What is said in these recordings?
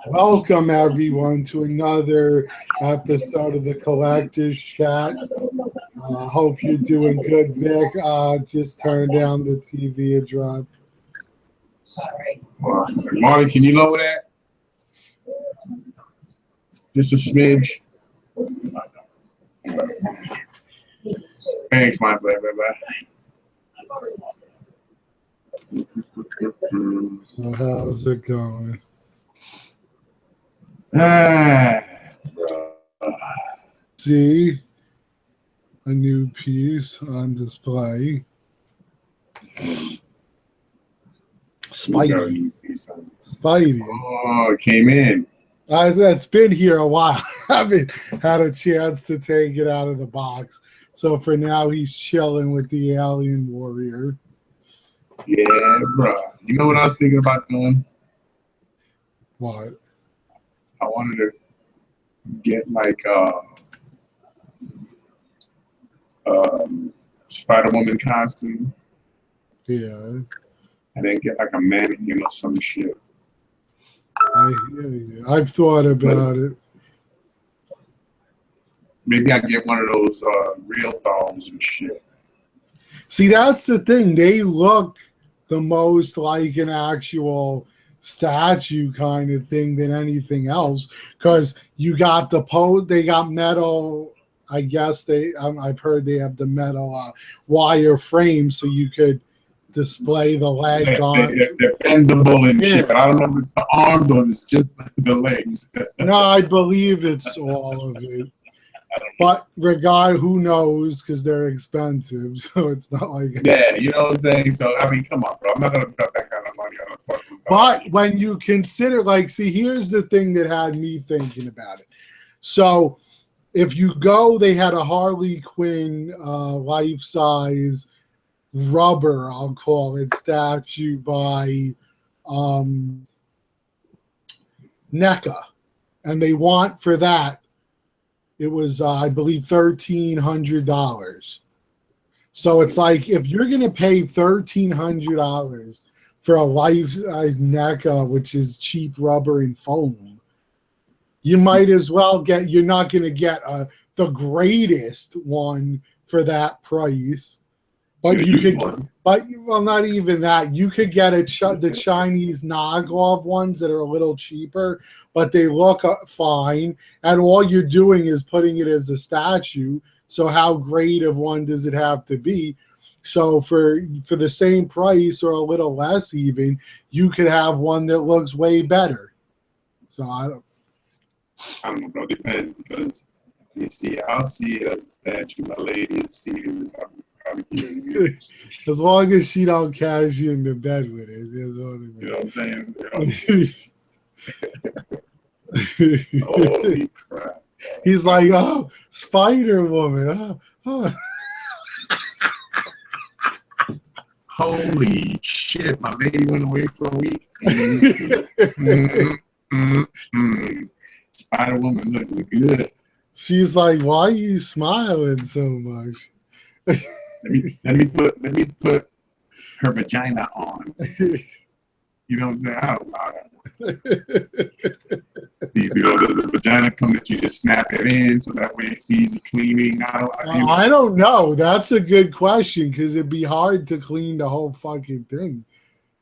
Welcome everyone to another episode of the Collectors Chat. Hope you're doing good, Vic. Just turn down the TV a drop. Marty, can you lower that? Just a smidge. Thanks, my bye. So how's it going? See a new piece on display. Spidey. Oh, it came in. It's been here a while. I haven't had a chance to take it out of the box. So for now, he's chilling with the alien warrior. Yeah, bro. You know what I was thinking about doing? What? I wanted to get like Spider-Woman costume. Yeah. And then get like a mannequin or some shit. I hear you. I've thought about it. Maybe I get one of those real dolls and shit. See, that's the thing. They look the most like an actual statue kind of thing than anything else, because you got they got metal. I guess I've heard they have the metal wire frame, so you could display the legs on. They're bendable and shit. But I don't know if it's the arms or it's just the legs. No, I believe it's all of it. But who knows, because they're expensive, so it's not like... Yeah, you know what I'm saying? So, I mean, come on, bro. I'm not going to put that kind of money on a fucking... But when you consider, here's the thing that had me thinking about it. So, if you go, they had a Harley Quinn life-size rubber, I'll call it, statue by NECA. And they want for that, it was, I believe, $1,300. So it's like, if you're going to pay $1,300 for a life-size NECA, which is cheap rubber and foam, you might as well you're not going to get the greatest one for that price. But you could, not even that. You could get the Chinese knockoff ones that are a little cheaper, but they look fine. And all you're doing is putting it as a statue. So how great of one does it have to be? So for the same price or a little less even, you could have one that looks way better. So I don't know, bro. Depends, because you see, I'll see it as a statue. My lady see it as as long as she don't cash you in the bed with it. You know what I'm saying? Holy crap. He's like, oh, Spider-Woman. Oh. Holy shit, my lady went away for a week. Spider-Woman looking good. She's like, why are you smiling so much? Let me put her vagina on. You know what I'm saying? I don't know. You know, does the vagina come that you just snap it in so that way it's easy cleaning? I don't know. That's a good question, because it'd be hard to clean the whole fucking thing.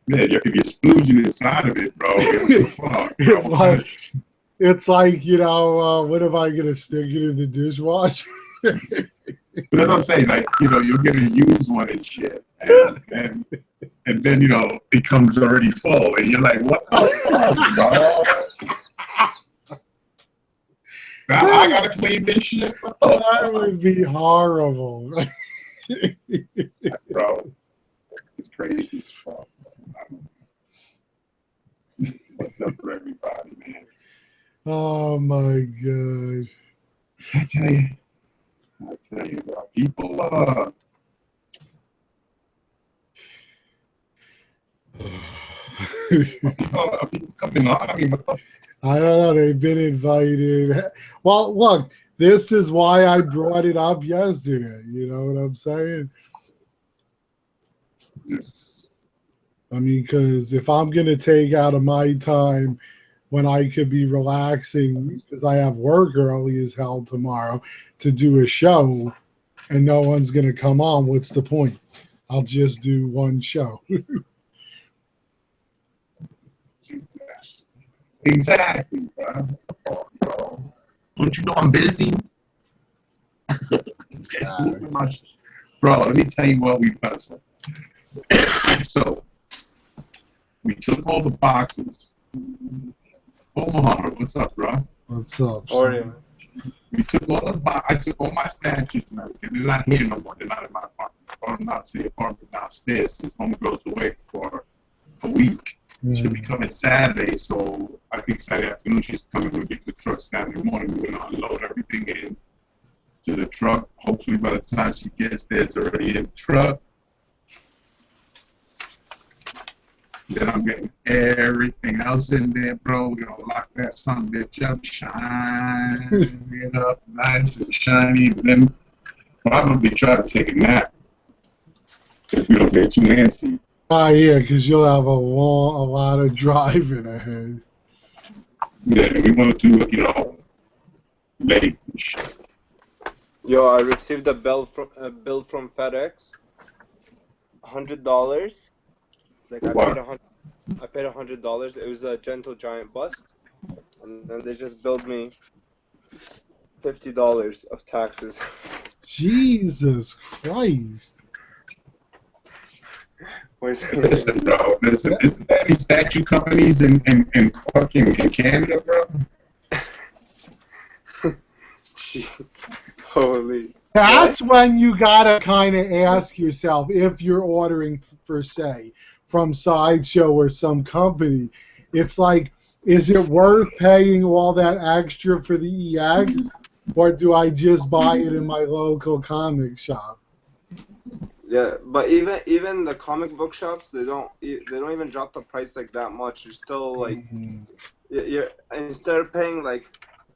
Yeah, if you're splooging inside of it, bro. It's like, you know, what am I gonna stick it in the dishwasher? But that's what I'm saying. Like, you know, you're gonna use one and shit, and then, you know, it comes already full, and you're like, what the fuck, bro? I gotta clean this shit. That would be horrible, bro. It's crazy as fuck. What's up for everybody, man? Oh my god! I tell you, bro, people people coming on. I mean, I don't know. They've been invited. Well, look, this is why I brought it up yesterday. You know what I'm saying? I mean, because if I'm going to take out of my time when I could be relaxing because I have work early as hell tomorrow to do a show and no one's going to come on, what's the point? I'll just do one show. Exactly, bro. Don't you know I'm busy? Bro, let me tell you what we've done. So, we took all the boxes. Oh, Muhammad, what's up, bro? What's up? Or We took all the I took all my statues and everything. They're not here no more. They're not in my apartment. Or not to the apartment downstairs. His home goes away for a week. She'll be coming Saturday, so I think Saturday afternoon she's coming. We'll get the truck Saturday morning. We're gonna unload everything in to the truck. Hopefully by the time she gets there, it's already in the truck. Then I'm getting everything else in there, bro. We're gonna lock that son bitch up, shine it up nice and shiny, and then probably try to take a nap if we don't get too antsy. Ah, yeah, because you'll have a lot of driving ahead. Yeah, we want to do it, late and shit. Yo, I received a bill from FedEx. $100. Like I paid $100. It was a Gentle Giant bust, and then they just billed me $50 of taxes. Jesus Christ! Listen, bro. Listen, isn't there any statue companies in fucking in Canada, bro? Holy. That's when you gotta kind of ask yourself if you're ordering, for say, from Sideshow or some company. It's like, is it worth paying all that extra for the EX, or do I just buy it in my local comic shop? Yeah, but even the comic book shops, they don't even drop the price like that much. You're still like, you're instead of paying like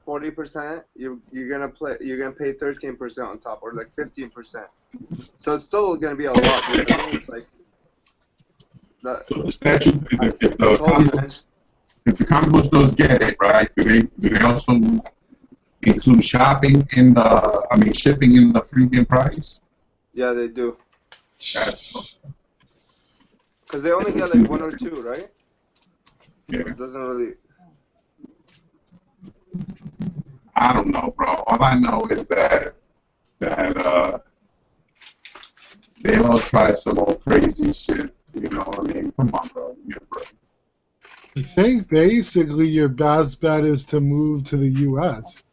40%, you're gonna pay 13% on top, or like 15%. So it's still gonna be a lot. You know what I mean? It's like that. So the statue, if the comic book stores get it, right? Do they also include shipping in the freaking price? Yeah, they do. Because they only get like one or two, right? Yeah. It doesn't really. I don't know, bro. All I know is that they all try some old crazy shit. You know what I mean? Come on, bro. Yeah, bro. I think basically your best bet is to move to the U.S.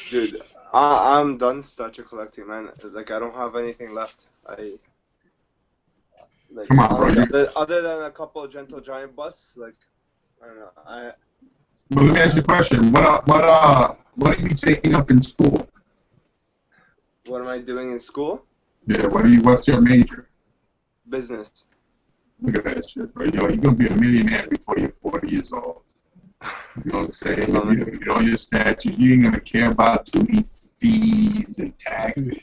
Dude, I'm done statue collecting, man. Like I don't have anything left. Come on, bro. Other than a couple of Gentle Giant busts, like I don't know. But let me ask you a question. What are you taking up in school? What am I doing in school? Yeah, what's your major? Business. Look at that shit, bro. Yo, you're gonna be a millionaire before you're 40 years old. You know what I'm saying? You get all your statues. You ain't gonna care about too many fees and taxes.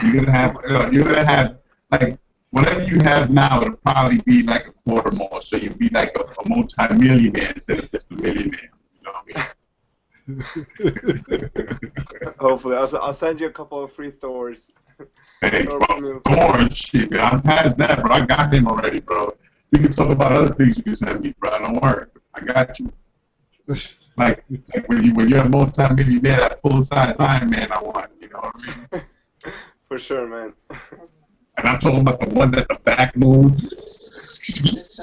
You're gonna have like whatever you have now. It'll probably be like a quarter more. So you'll be like a multi-millionaire instead of just a millionaire. You know what I mean? Hopefully, I'll send you a couple of free Thors. Hey, bro, Thor, shit, man. I'm past that, bro. I got him already, bro. We can talk about other things you can send me, bro. Don't worry. I got you. Like when you're a multi-millionaire, that full-size Iron Man, I want. You know what I mean? For sure, man. And I'm talking about the one that the back moves.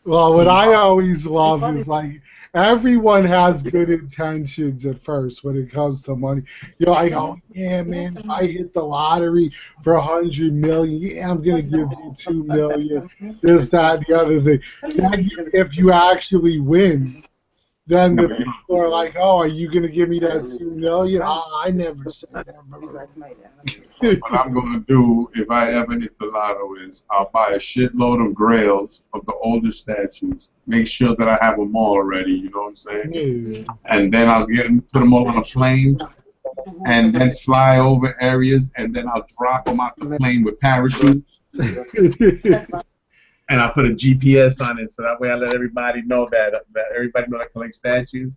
Well, what I always love is like everyone has good intentions at first when it comes to money. You know, I go, yeah, man, if I hit the lottery for $100 million, yeah, I'm gonna give you $2 million. This, that, the other thing. Then if you actually win, then the people are like, oh, are you gonna give me that $2 million? I never said that. What I'm gonna do if I ever hit the lotto is I'll buy a shitload of grails of the older statues. Make sure that I have them all already. You know what I'm saying? Yeah. And then I'll put them all on a plane, and then fly over areas, and then I'll drop them out the plane with parachutes, And I put a GPS on it, so that way I let everybody know that everybody know that collect statues,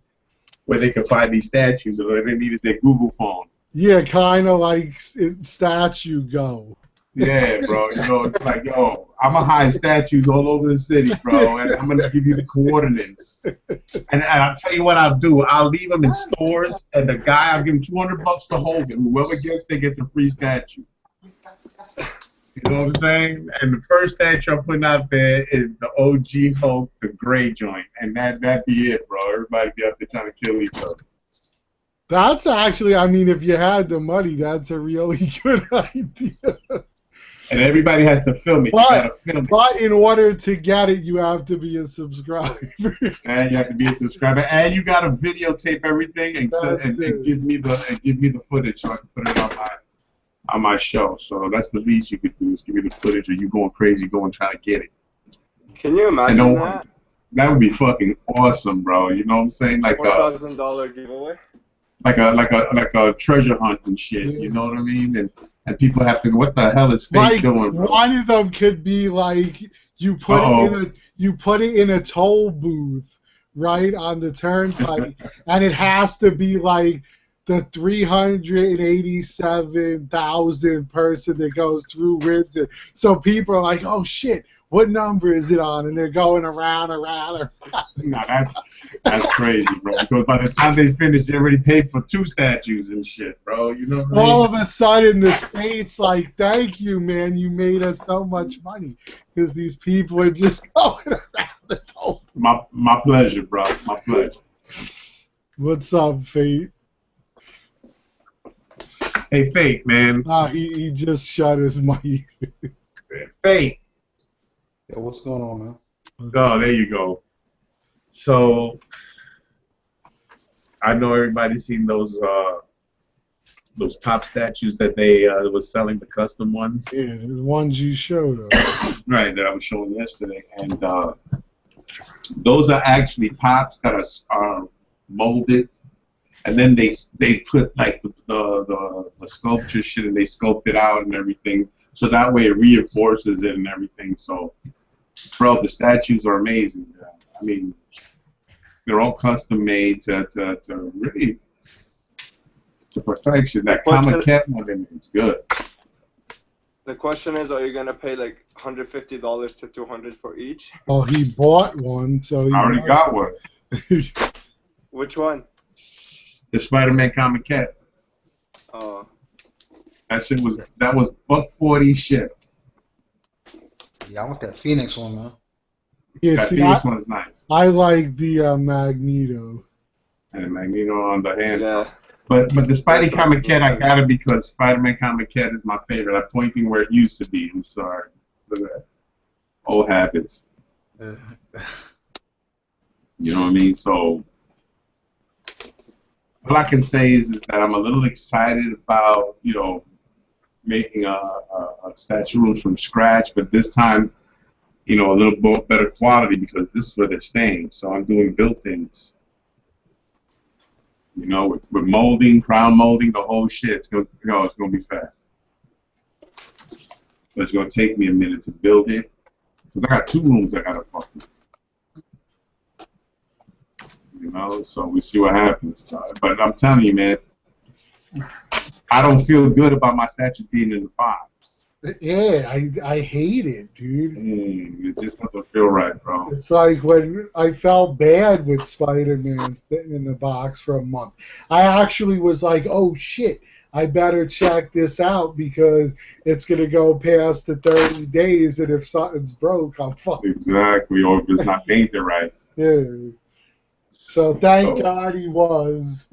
where they can find these statues, or if they need is their Google phone. Yeah, kind of like Statue Go. Yeah, bro. You know, it's like, yo, I'm gonna hide statues all over the city, bro, and I'm gonna give you the coordinates. And I'll tell you what I'll do. I'll leave them in stores, and the guy, I'll give him $200 to hold it. Whoever gets there gets a free statue. You know what I'm saying? And the first statue I'm putting out there is the OG Hulk, the gray joint, and that'd be it, bro. Everybody be out there trying to kill each other. That's actually, I mean, if you had the money, that's a really good idea. And everybody has to film it. You gotta film it. But in order to get it, you have to be a subscriber. And you have to be a subscriber, and you gotta videotape everything and give me the footage so I can put it on my show. So that's the least you could do is give me the footage of you going crazy, going trying to get it. Can you imagine that? That would be fucking awesome, bro. You know what I'm saying? Like $4,000 giveaway. Like a treasure hunt and shit. Yeah. You know what I mean? And people have to go, what the hell is fake doing, bro? One of them could be like you put it in a toll booth, right, on the turnpike, and it has to be like the 387,000 person that goes through Windsor. So people are like, oh shit, what number is it on? And they're going around. Nah, that's crazy, bro. Because by the time they finish, they already paid for 2 statues and shit, bro. You know what I mean? All of a sudden, the state's like, thank you, man. You made us so much money. Because these people are just going around the toll. My pleasure, bro. My pleasure. What's up, Fate? Hey, Fate, man. He just shut his mic. Fate. Yo, what's going on, man? Oh, there you go. So, I know everybody's seen those pop statues that they was selling, the custom ones. Yeah, the ones you showed us. Right, that I was showing yesterday, and those are actually pops that are molded, and then they put like the sculpture shit, and they sculpt it out and everything, so that way it reinforces it and everything. So, bro, the statues are amazing. I mean, they're all custom made to really to perfection. That common cat one is good. The question is, are you gonna pay like $150 to $200 for each? Oh, he bought one, so he I already got one. Which one? The Spider-Man comic cat. Oh. That was $140 shipped. Yeah, I want that Phoenix one, man. Yeah, that Phoenix one is nice. I like the Magneto. And the Magneto on the hand. Yeah. But the Spidey comic cat, I got it because Spider-Man comic cat is my favorite. I'm pointing where it used to be. I'm sorry. Look at that. Old habits. You know what I mean? So, all I can say is that I'm a little excited about, you know, making a statue room from scratch, but this time, you know, a little better quality because this is where they're staying. So I'm doing built-ins. You know, with molding, crown molding, the whole shit. It's gonna be fast. But it's gonna take me a minute to build it because I got 2 rooms I gotta fucking. You know, so we see what happens. But I'm telling you, man, I don't feel good about my statues being in the 5s. Yeah, I hate it, dude. It just doesn't feel right, bro. It's like when I felt bad with Spider-Man sitting in the box for a month. I actually was like, oh shit, I better check this out because it's going to go past the 30 days, and if something's broke, I'm fucked. Exactly, or if it's not painted right. Yeah. So thank God he was,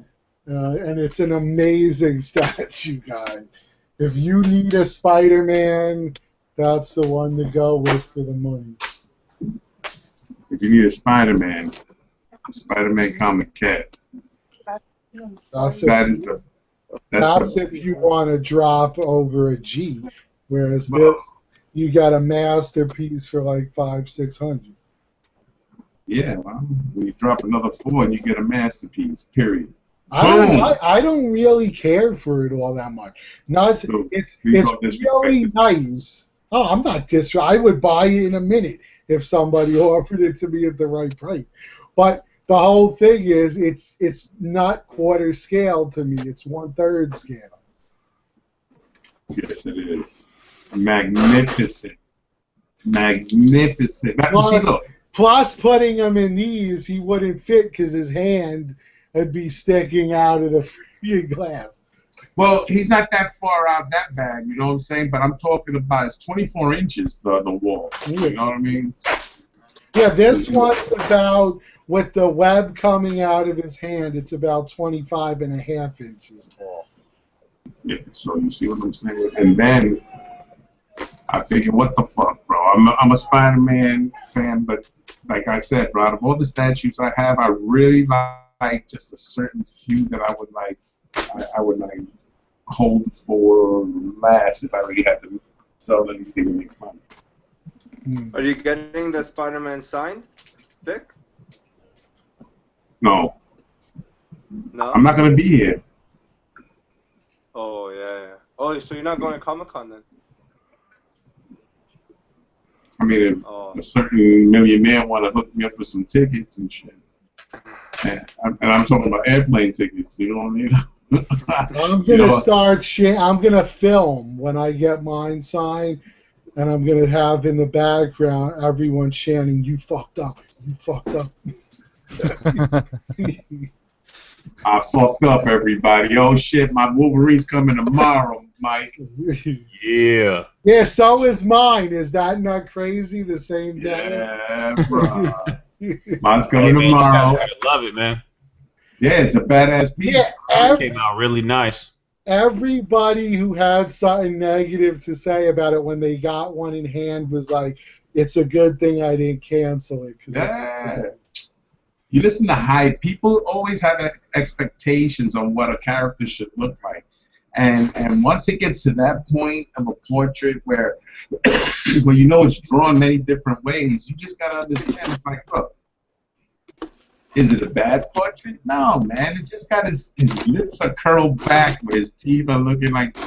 and it's an amazing statue, guys. If you need a Spider-Man, that's the one to go with for the money. If you need a Spider-Man comic cat. That's if you want to drop over a G, whereas this, you got a masterpiece for like $500-600. Yeah, well, when you drop another 4 and you get a masterpiece, period. I don't really care for it all that much. It's really nice, Oh, I'm not I would buy it in a minute if somebody offered it to me at the right price. But the whole thing is, it's not quarter scale to me. It's 1/3 scale. Yes, it is. Magnificent. Magnificent. Now, see, look. Plus, putting him in these, he wouldn't fit because his hand would be sticking out of the freaking glass. Well, he's not that far out that bad, you know what I'm saying? But I'm talking about it's 24 inches, the wall. You know what I mean? Yeah, this one's about, with the web coming out of his hand, it's about 25.5 inches tall. Yeah, so you see what I'm saying? And then I figured, what the fuck, bro? I'm a Spider-Man fan, but like I said, bro, out of all the statues I have, I really like just a certain few that I would like hold for last if I really had to sell anything to make money. Are you getting the Spider-Man signed, Vic? No. No? I'm not going to be here. Oh, yeah. Oh, so you're not going to Comic-Con then? I mean, a certain millionaire want to hook me up with some tickets and shit. And I'm talking about airplane tickets, you know what I mean? I'm gonna I'm gonna film when I get mine signed, and I'm gonna have in the background everyone chanting, "You fucked up, you fucked up." I fucked up, everybody. Oh shit, my Wolverine's coming tomorrow, Mike. Yeah. Yeah, so is mine. Is that not crazy? The same day. Yeah, bro. Mine's coming tomorrow. I love it, man. Yeah, it's a badass piece. Yeah, It came out really nice. Everybody who had something negative to say about it when they got one in hand was like, "It's a good thing I didn't cancel it." Yeah. You listen to hype. People always have expectations on what a character should look like, and once it gets to that point of a portrait where you know it's drawn many different ways, you just gotta understand. It's like, look, is it a bad portrait? No, man. It's just got his lips are curled back, where his teeth are looking like.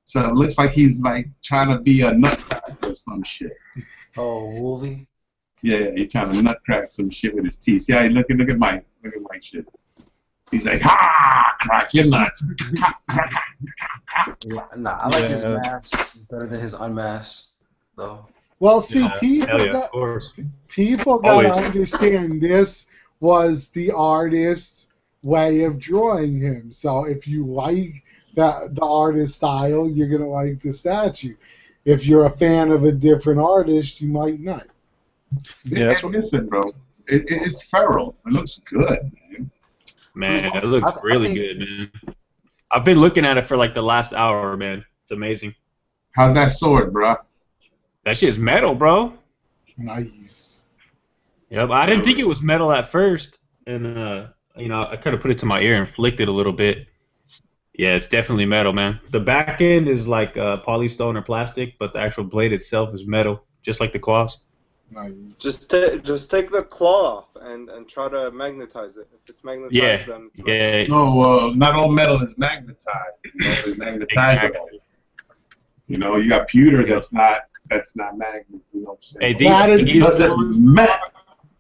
So it looks like he's like trying to be a nutcracker or some shit. Oh, Wolvie? Yeah, he's trying to nutcrack some shit with his teeth. See how he look at Mike shit. He's like, ha, crack your nuts. Nah, I like his mask better than his unmasked, though. Well, see, Yeah, people got to understand this was the artist's way of drawing him. So if you like the artist style, you're gonna like the statue. If you're a fan of a different artist, you might not. Yeah, that's what listen, bro. It's feral. It looks good, man. Man, it looks really good, man. I've been looking at it for like the last hour, man. It's amazing. How's that sword, bro? That shit's metal, bro. Nice. Yep, I didn't think it was metal at first, and you know, I kind of put it to my ear and flicked it a little bit. Yeah, it's definitely metal, man. The back end is like polystone or plastic, but the actual blade itself is metal, just like the claws. Nice. Just take the claw off and try to magnetize it. If it's magnetized, then it's yeah. No, not all metal is magnetized. You know, it's magnetizable. Exactly. You know, you got pewter that's not magnet. You know what I'm saying? Hey,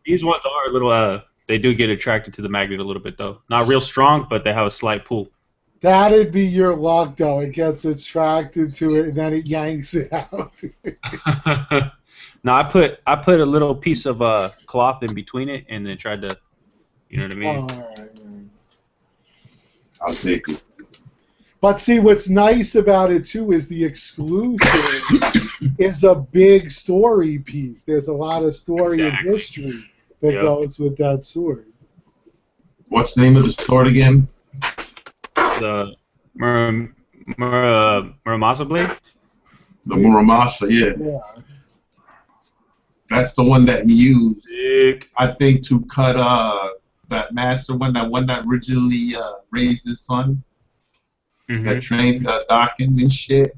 these ones are a little. They do get attracted to the magnet a little bit, though. Not real strong, but they have a slight pull. That'd be your luck, though. It gets attracted to it, and then it yanks it out. No, I put a little piece of cloth in between it, and then tried to, you know what I mean? All right. I'll take it. But see, what's nice about it too is the exclusive is a big story piece. There's a lot of story and history that goes with that sword. What's the name of the sword again? The Muramasa blade. The Muramasa, yeah. That's the one that he used, I think, to cut that master one that originally raised his son, that trained Dakin and shit.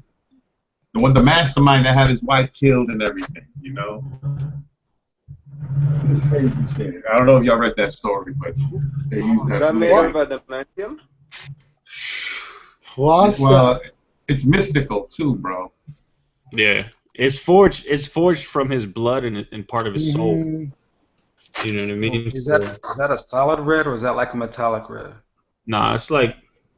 The mastermind that had his wife killed and everything, you know? It's crazy shit. I don't know if y'all read that story, but they used that. Is that made of adamantium? Plus, well, it's mystical too, bro. Yeah. It's forged. It's forged from his blood and part of his soul. Mhm. You know what I mean? Is that a solid red or is that like a metallic red? Nah, it's like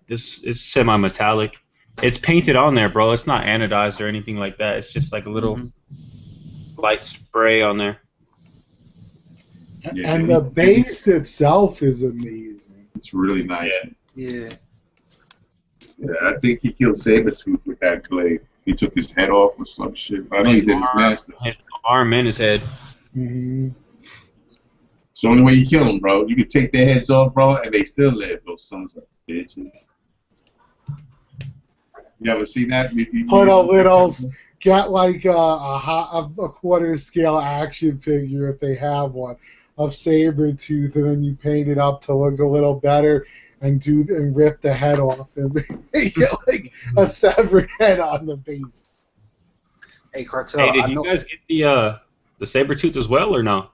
this. It's semi-metallic. It's painted on there, bro. It's not anodized or anything like that. It's just like a little light spray on there. Yeah, And the base itself is amazing. it's really nice. Yeah. Yeah, I think he killed Sabretooth with that blade. He took his head off or some shit. I know he did his masters. His arm and his head. Hmm. It's the only way you kill them, bro. You can take their heads off, bro, and they still live. Those sons of bitches. You ever seen that? Put a little, get like a quarter scale action figure if they have one of Sabretooth, and then you paint it up to look a little better and rip the head off and make it like a severed head on the base. Hey, Cartel. Hey, did you guys get the Sabretooth as well or no?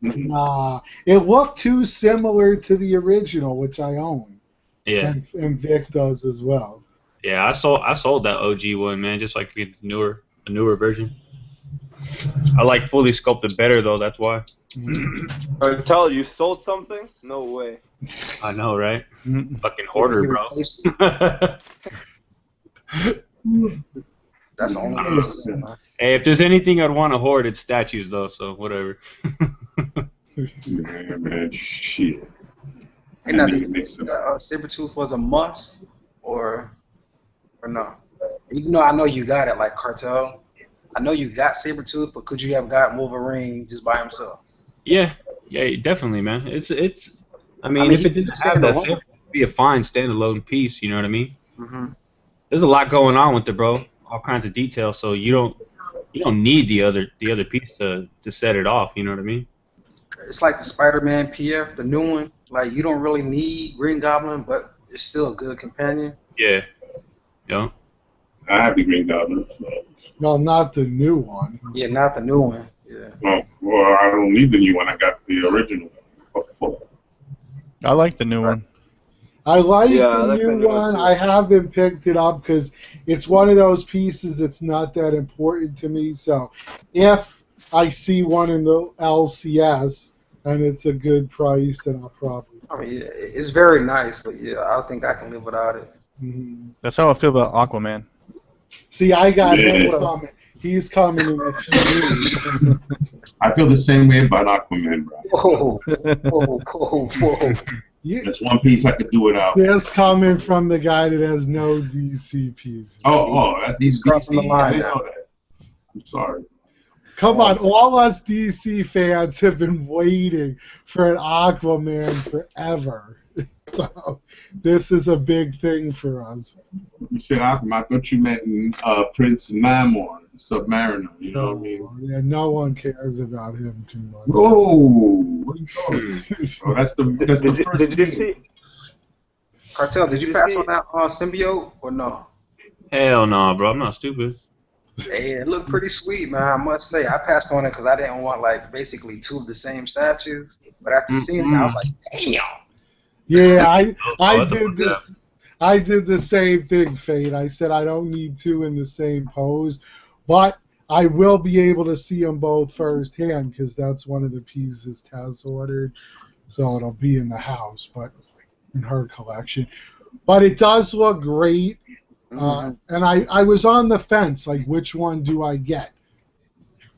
Nah, it looked too similar to the original, which I own. Yeah. And Vic does as well. Yeah, I sold that OG one, man, just like the newer version. I like fully sculpted better though, that's why. Cartel, you sold something? No way. I know, right? Fucking hoarder, bro. That's the only thing. Man. Hey, if there's anything I'd want to hoard, it's statues though, so whatever. Man, shit. Hey, now, did you think Sabretooth was a must or no? Even though I know you got it, like Cartel, I know you got Sabretooth, but could you have got Wolverine just by himself? Yeah, definitely, man. It's. I mean, if it didn't have that, it would be a fine standalone piece. You know what I mean? Mm-hmm. There's a lot going on with it, bro. All kinds of details, so you don't need the other piece to set it off. You know what I mean? It's like the Spider-Man PF, the new one. Like you don't really need Green Goblin, but it's still a good companion. Yeah. Yeah. I have the Green Goblin. So. Well, not the new one. Yeah, not the new one. Yeah. Well, I don't need the new one. I got the original before. I like the new one. I like Yeah, the I like the new new one, one. too. I haven't picked it up because it's one of those pieces that's not that important to me. So if I see one in the LCS and it's a good price, then I'll probably. I mean, yeah, it's very nice, but yeah, I don't think I can live without it. Mhm. That's how I feel about Aquaman. See, I got him Yeah. coming. He's coming in a few. I feel the same way about Aquaman, bro. Whoa. That's one piece I could do without. This coming from the guy that has no DC pieces. Oh, that's He's crossing the DC. line I didn't now. know that. I'm sorry. Come on, all us DC fans have been waiting for an Aquaman forever. So this is a big thing for us. You said Aquaman. I thought you meant Prince Namor, the Submariner. You know what I mean? Yeah, no one cares about him too much. Whoa! What are you talking? Oh, that's the first Did you thing. see? Cartel, did Did you you pass see- on that symbiote or no? Hell no, bro. I'm not stupid. Hey, it looked pretty sweet, man. I must say, I passed on it because I didn't want like basically two of the same statues. But after seeing it, I was like, damn. Yeah, I that's a did good this. I did the same thing, Fate. I said I don't need two in the same pose, but I will be able to see them both firsthand because that's one of the pieces Taz ordered. So it'll be in the house, but in her collection. But it does look great. And I was on the fence, like which one do I get?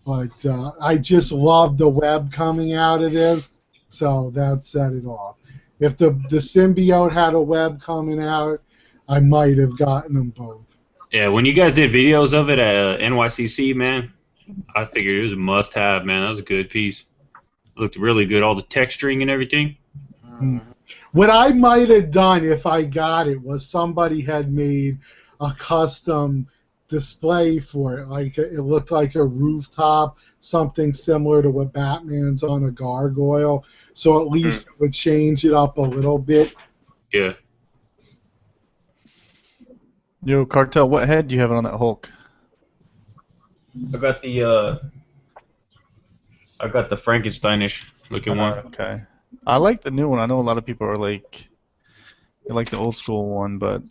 But I just love the web coming out of this, so that set it off. If the symbiote had a web coming out, I might have gotten them both. Yeah, when you guys did videos of it at NYCC, man, I figured it was a must-have, man. That was a good piece. It looked really good, all the texturing and everything. What I might have done if I got it was somebody had made a custom display for it. Like it looked like a rooftop, something similar to what Batman's on a gargoyle. So at least it would change it up a little bit. Yeah. Yo, Cartel, what head do you have on that Hulk? I got the Frankensteinish looking one. Okay. I like the new one. I know a lot of people are like, they like the old school one, but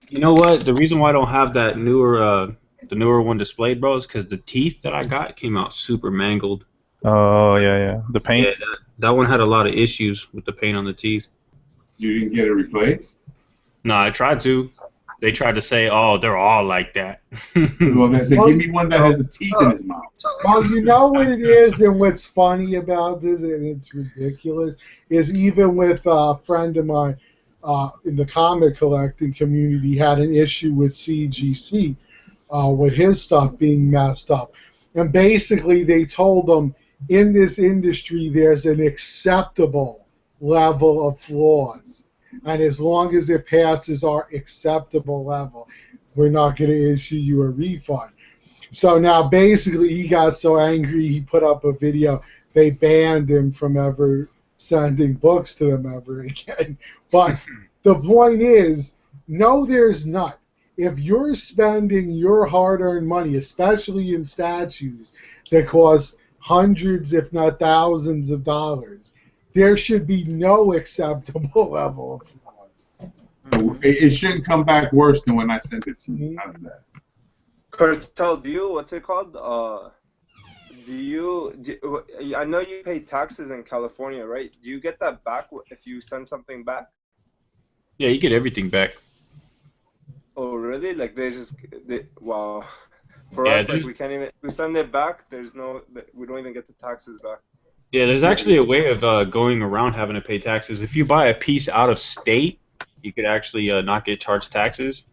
You know what? The reason why I don't have that newer the newer one displayed, bro, is because the teeth that I got came out super mangled. Oh yeah. The paint. Yeah, that one had a lot of issues with the paint on the teeth. You didn't get it replaced? No, I tried to. They tried to say, "Oh, they're all like that." Well, they said, give me one that has the teeth in his mouth. Well, you know what it is, and what's funny about this, and it's ridiculous, is even with a friend of mine in the comic collecting community had an issue with CGC, with his stuff being messed up. And basically they told him, in this industry, there's an acceptable level of flaws. And as long as it passes our acceptable level, we're not going to issue you a refund. So now basically he got so angry he put up a video. They banned him from ever sending books to them ever again. But the point is, no, there's not. If you're spending your hard-earned money, especially in statues that cost hundreds, if not thousands of dollars, there should be no acceptable level of flaws. It shouldn't come back worse than when I sent it to you. How's that? Cartel, what's it called? I know you pay taxes in California, right? Do you get that back if you send something back? Yeah, you get everything back. Oh, really? Like wow. For Yeah, us, like we can't even. If we send it back, we don't even get the taxes back. Yeah, there's actually a way of going around having to pay taxes. If you buy a piece out of state, you could actually not get charged taxes.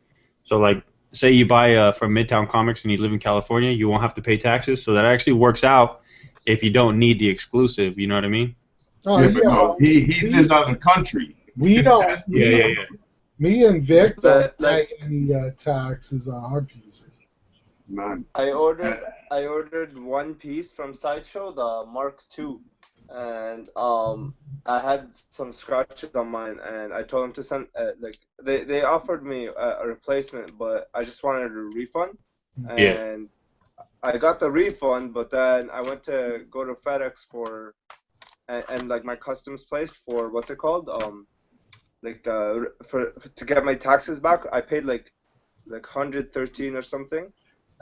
So, like, say you buy from Midtown Comics and you live in California, you won't have to pay taxes. So that actually works out if you don't need the exclusive. You know what I mean? Oh, yeah, but no, he lives out of the country. We don't. Yeah. Me and Vic don't Like- pay any taxes on our pieces. None. I ordered one piece from Sideshow, the Mark II, and I had some scratches on mine, and I told them to send they offered me a replacement, but I just wanted a refund, and I got the refund, but then I went to go to FedEx and like my customs place for what's it called, to get my taxes back. I paid like 113 or something,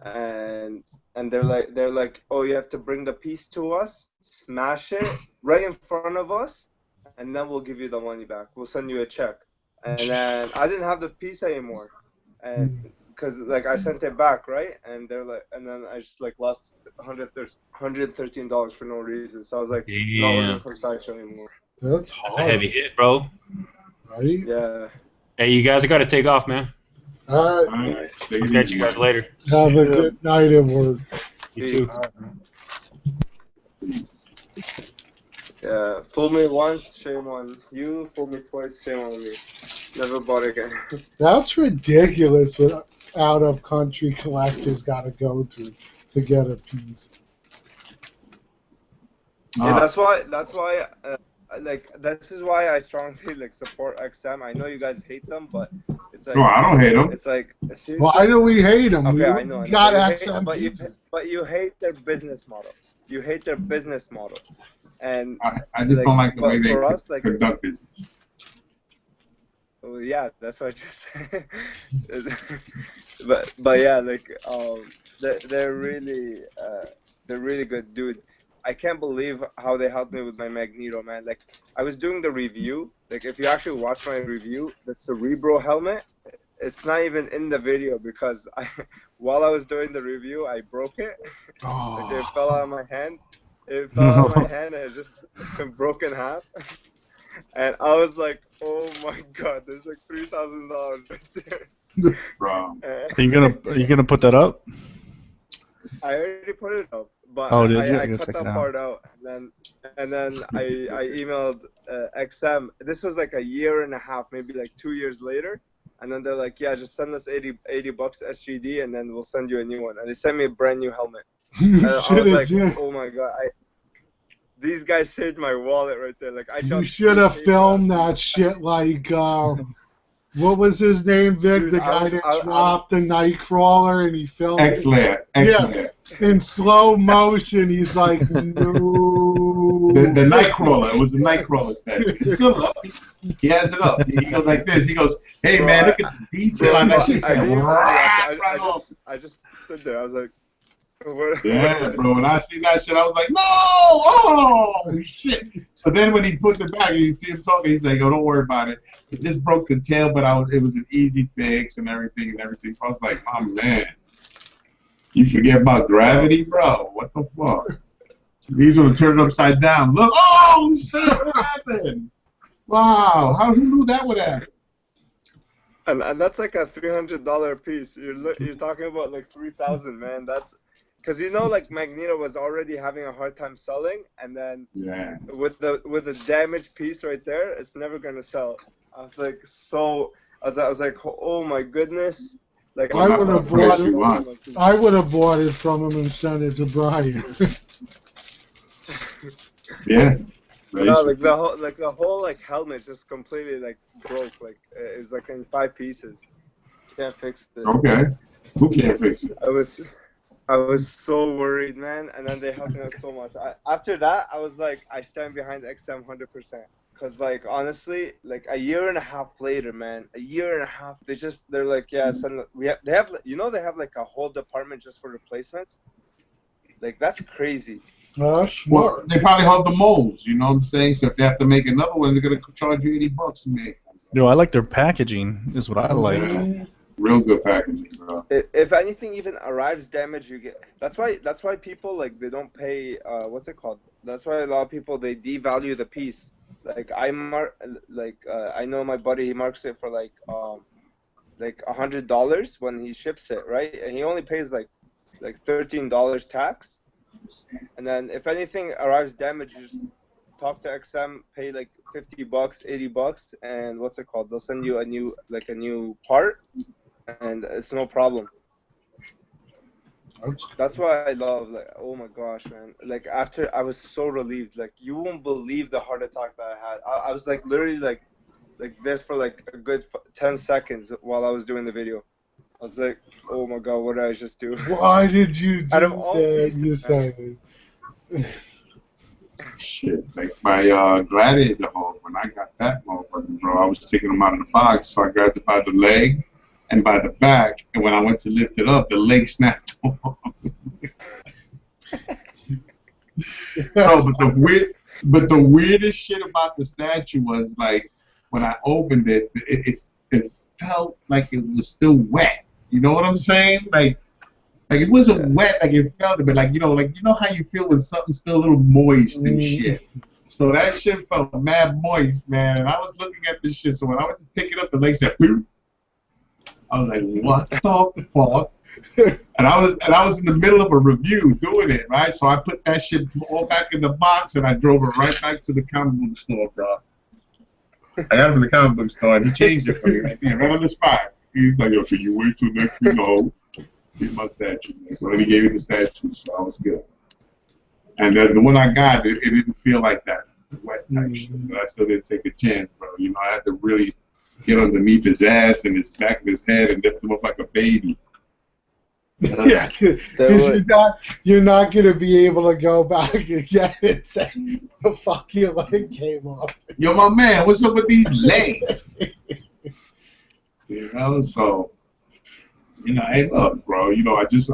and they're like, oh, you have to bring the piece to us, smash it right in front of us, and then we'll give you the money back. We'll send you a check. And then I didn't have the piece anymore, and because like I sent it back, right? And they're like, and then I just like lost $113 for no reason. So I was like, not ordering from Sideshow anymore. That's That's a hard, heavy hit, bro. right? Yeah. Hey, you guys got to take off, man. All right. All right. I'll catch you guys later. Have a good night at work. You too. Yeah, fool me once, shame on you. Fool me twice, shame on me. Never bought again. That's ridiculous what out-of-country collectors got to go through to get a piece. Yeah, that's why. This is why I strongly like support XM. I know you guys hate them, but it's like. No, I don't hate them. It's like seriously. Why do we hate them? Okay, We I know. got But you XM. but you hate their business model. You hate their business model, and I just don't like the way they for us, like, conduct business. well, yeah, that's what I just said. but yeah, like they're really good, dude. I can't believe how they helped me with my Magneto, man. Like, I was doing the review. Like, if you actually watch my review, the Cerebro helmet, it's not even in the video because while I was doing the review, I broke it. Like, it fell out of my hand. It fell out of my hand and it just broke in half. And I was like, oh my god, there's like $3,000 right there. Bro. Are you gonna put that up? I already put it up, but Oh, did you? I Go cut check that it out. part out, and then I emailed XM. This was like a year and a half, maybe like 2 years later, and then they're like, yeah, just send us $80 SGD, and then we'll send you a new one. And they sent me a brand new helmet. And I was like, oh my god, these guys saved my wallet right there. Like, You should have filmed that shit like, what was his name, Vic? Dude, the guy I that dropped the Nightcrawler and he filmed it X-Layer. in slow motion. He's like, no. The Nightcrawler. It was a Nightcrawler statue. He's still up. He has it up. He goes like this. He goes, "Hey Bro, man, look at the detail on that shit." I didn't even react. Right I just stood there. I was like, what? Yeah, bro. When I see that shit, I was like, no! Oh, shit. So then when he put it back, you see him talking, he's like, oh, don't worry about it. It just broke the tail, but it was an easy fix and everything. So I was like, oh, man. You forget about gravity, bro? What the fuck? These are turned upside down. Look, oh, shit, what happened? Wow, how who knew that would happen? And that's like a $300 piece. You're talking about like 3,000, man. That's because like Magneto was already having a hard time selling, and then with the damaged piece right there, it's never gonna sell. I was like, oh my goodness. Like I would have bought it. I would have bought it from him and sent it to Brian. Yeah. No, like the whole helmet just completely broke. Like it's like in 5 pieces. Can't fix it. Okay. Who can't fix it? I was so worried, man. And then they helped me out so much. After that, I was like, I stand behind XM 100%. Cause honestly, a year and a half later, man, they're like, yeah, they have a whole department just for replacements. Like that's crazy. Smart. Well, they probably have the molds, you know what I'm saying? So if they have to make another one, they're gonna charge you $80 to make. Yo, I like their packaging. Is what I like. Yeah. Real good packaging, bro. If anything even arrives damaged, you get. That's why people they don't pay. What's it called? That's why a lot of people they devalue the piece. I know my buddy, he marks it for $100 when he ships it, right? And he only pays like $13 tax. And then if anything arrives damaged, you just talk to XM, pay $50, $80, and what's it called? They'll send you a new part, and it's no problem. That's why I love oh my gosh, man. After I was so relieved. You won't believe the heart attack that I had. I was literally like this for a good 10 seconds while I was doing the video. I was like, oh my god, what did I just do? Why did you do Out of all that? pieces, Shit, my Gladiator Hulk, when I got that motherfucker, bro, I was taking him out of the box, so I grabbed it by the leg and by the back, and when I went to lift it up, the leg snapped off. But the weirdest shit about the statue was when I opened it, it felt like it was still wet. You know what I'm saying? It wasn't wet, it felt it, but you know how you feel when something's still a little moist and shit. So that shit felt mad moist, man. And I was looking at this shit. So when I went to pick it up, the leg said, "Boop." I was like, "What the fuck?" And I was in the middle of a review doing it, right? So I put that shit all back in the box and I drove it right back to the comic book store, bro. I got it from the comic book store and he changed it for me right there, right on the spot. He's like, "Yo, can you wait till next week?" No. Here's my statue. So then he gave me the statue, so I was good. And the one I got, it didn't feel like that wet type shit, but I still didn't take a chance, bro. I had to really get underneath his ass and his back of his head and lift him up like a baby. Yeah, because you're not gonna be able to go back again and say the fuck your leg came off. Yo, my man, what's up with these legs? So. Hey, look, bro. I just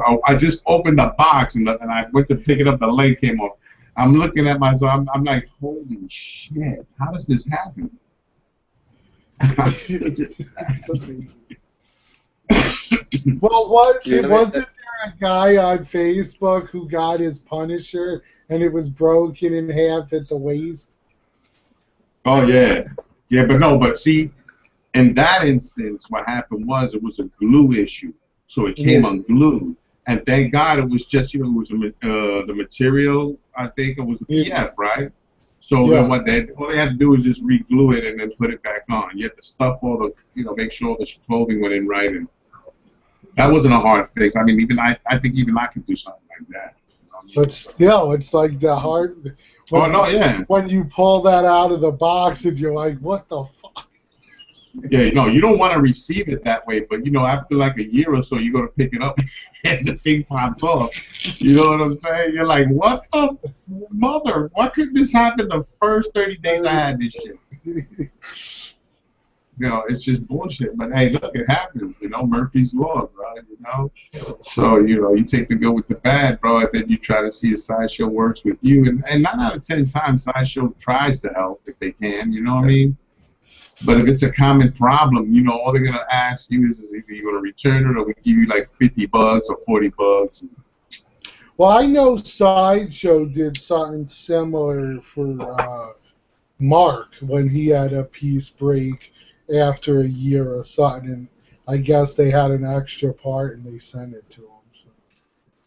opened the box and I went to pick it up. The leg came off. I'm looking at myself. I'm like, holy shit! How does this happen? Well, wasn't there a guy on Facebook who got his Punisher and it was broken in half at the waist? Oh yeah, but see. In that instance, what happened was it was a glue issue, so it came unglued, and thank God it was just it was the material. I think it was a PF, right? So then all they had to do was just re-glue it and then put it back on. You had to stuff all the make sure the clothing went in right, and that wasn't a hard fix. I mean, I think even I could do something like that. But still, it's like the hard. When you pull that out of the box and you're like, what the fuck? Yeah, no, you don't want to receive it that way, but you know, after like a year or so, you go to pick it up and the thing pops off. You know what I'm saying? You're like, what the mother? Why couldn't this happen the first 30 days I had this shit? You know, it's just bullshit. But hey, look, it happens. You know, Murphy's Law, bro. You know, so you know, you take the good with the bad, bro, and then you try to see if Sideshow works with you. And 9 out of 10 times, Sideshow tries to help if they can. You know what I mean? But if it's a common problem, you know, all they're gonna ask you is either you're gonna return it or we give you like $50 or $40. Well, I know Sideshow did something similar for Mark when he had a piece break after a year or something, and I guess they had an extra part and they sent it to him.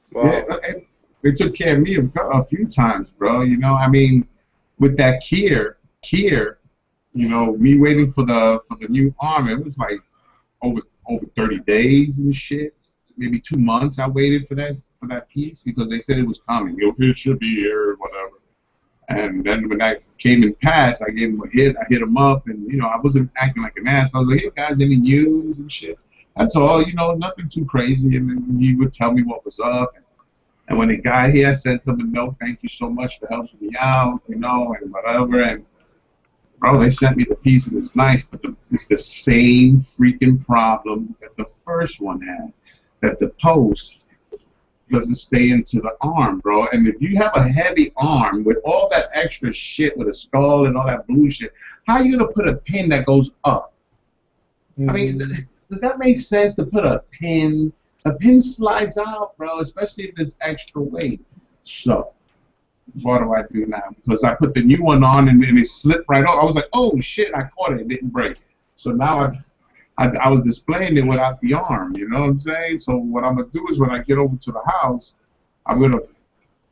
So. Wow. Yeah, they took care of me a few times, bro. You know, I mean, with that Kier, you know, me waiting for the new arm, it was like over 30 days and shit. Maybe 2 months I waited for that piece because they said it was coming. It should be here or whatever. And then when that came and passed, I gave him a hit. I hit him up, and you know, I wasn't acting like an ass. I was like, "Hey guys, any news and shit?" That's all. You know, nothing too crazy. And then he would tell me what was up. And when he got here, I sent him a note. Thank you so much for helping me out. You know, and whatever. And bro, they sent me the piece, and it's nice, but it's the same freaking problem that the first one had. That the post doesn't stay into the arm, bro. And if you have a heavy arm with all that extra shit with a skull and all that blue shit, how are you gonna put a pin that goes up? Mm-hmm. I mean, does that make sense to put a pin? A pin slides out, bro, especially if there's extra weight. So, what do I do now? Because I put the new one on and it slipped right off. I was like, oh shit, I caught it. It didn't break. So now I was displaying it without the arm, you know what I'm saying? So what I'm going to do is when I get over to the house, I'm going to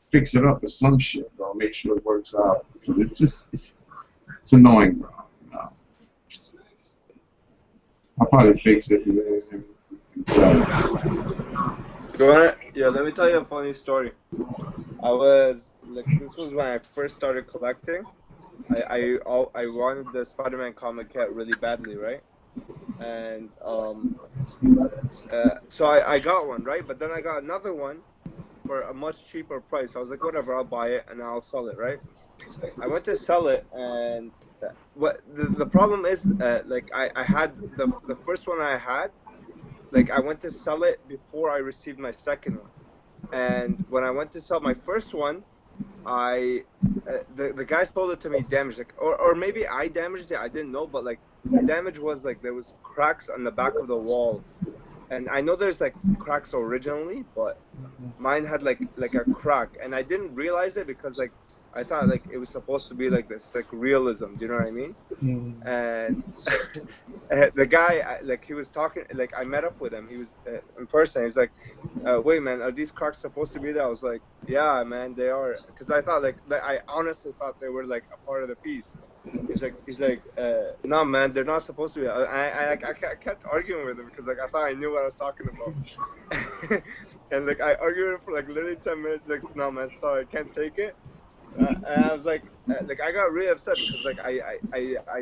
fix it up with some shit, bro, make sure it works out. Because it's just, it's annoying, bro. You know? I'll probably fix it and sell it. Go ahead. Yeah, let me tell you a funny story. I was, like, this was when I first started collecting. I wanted the Spider-Man comic cat really badly, right? And so I got one, right? But then I got another one for a much cheaper price. I was like, whatever, I'll buy it and I'll sell it, right? I went to sell it, and what the problem is, like I had the first one I had, like I went to sell it before I received my second one, and when I went to sell my first one, the guy sold it to me damaged, like, or maybe I damaged it, I didn't know, but like the damage was like there was cracks on the back of the wall, and I know there's like cracks originally, but mine had like a crack, and I didn't realize it because like I thought like it was supposed to be like this like realism, do you know what I mean? And the guy, like he was talking, like I met up with him, he was in person, he was like, wait man, are these cracks supposed to be there? I was like, yeah man, they are, because I thought like I honestly thought they were like a part of the piece. He's like, no man, they're not supposed to be. I kept arguing with him because like I thought I knew what I was talking about. And like I argued with him for like literally 10 minutes. Like, no man, sorry, I can't take it. And I was like I got really upset because like I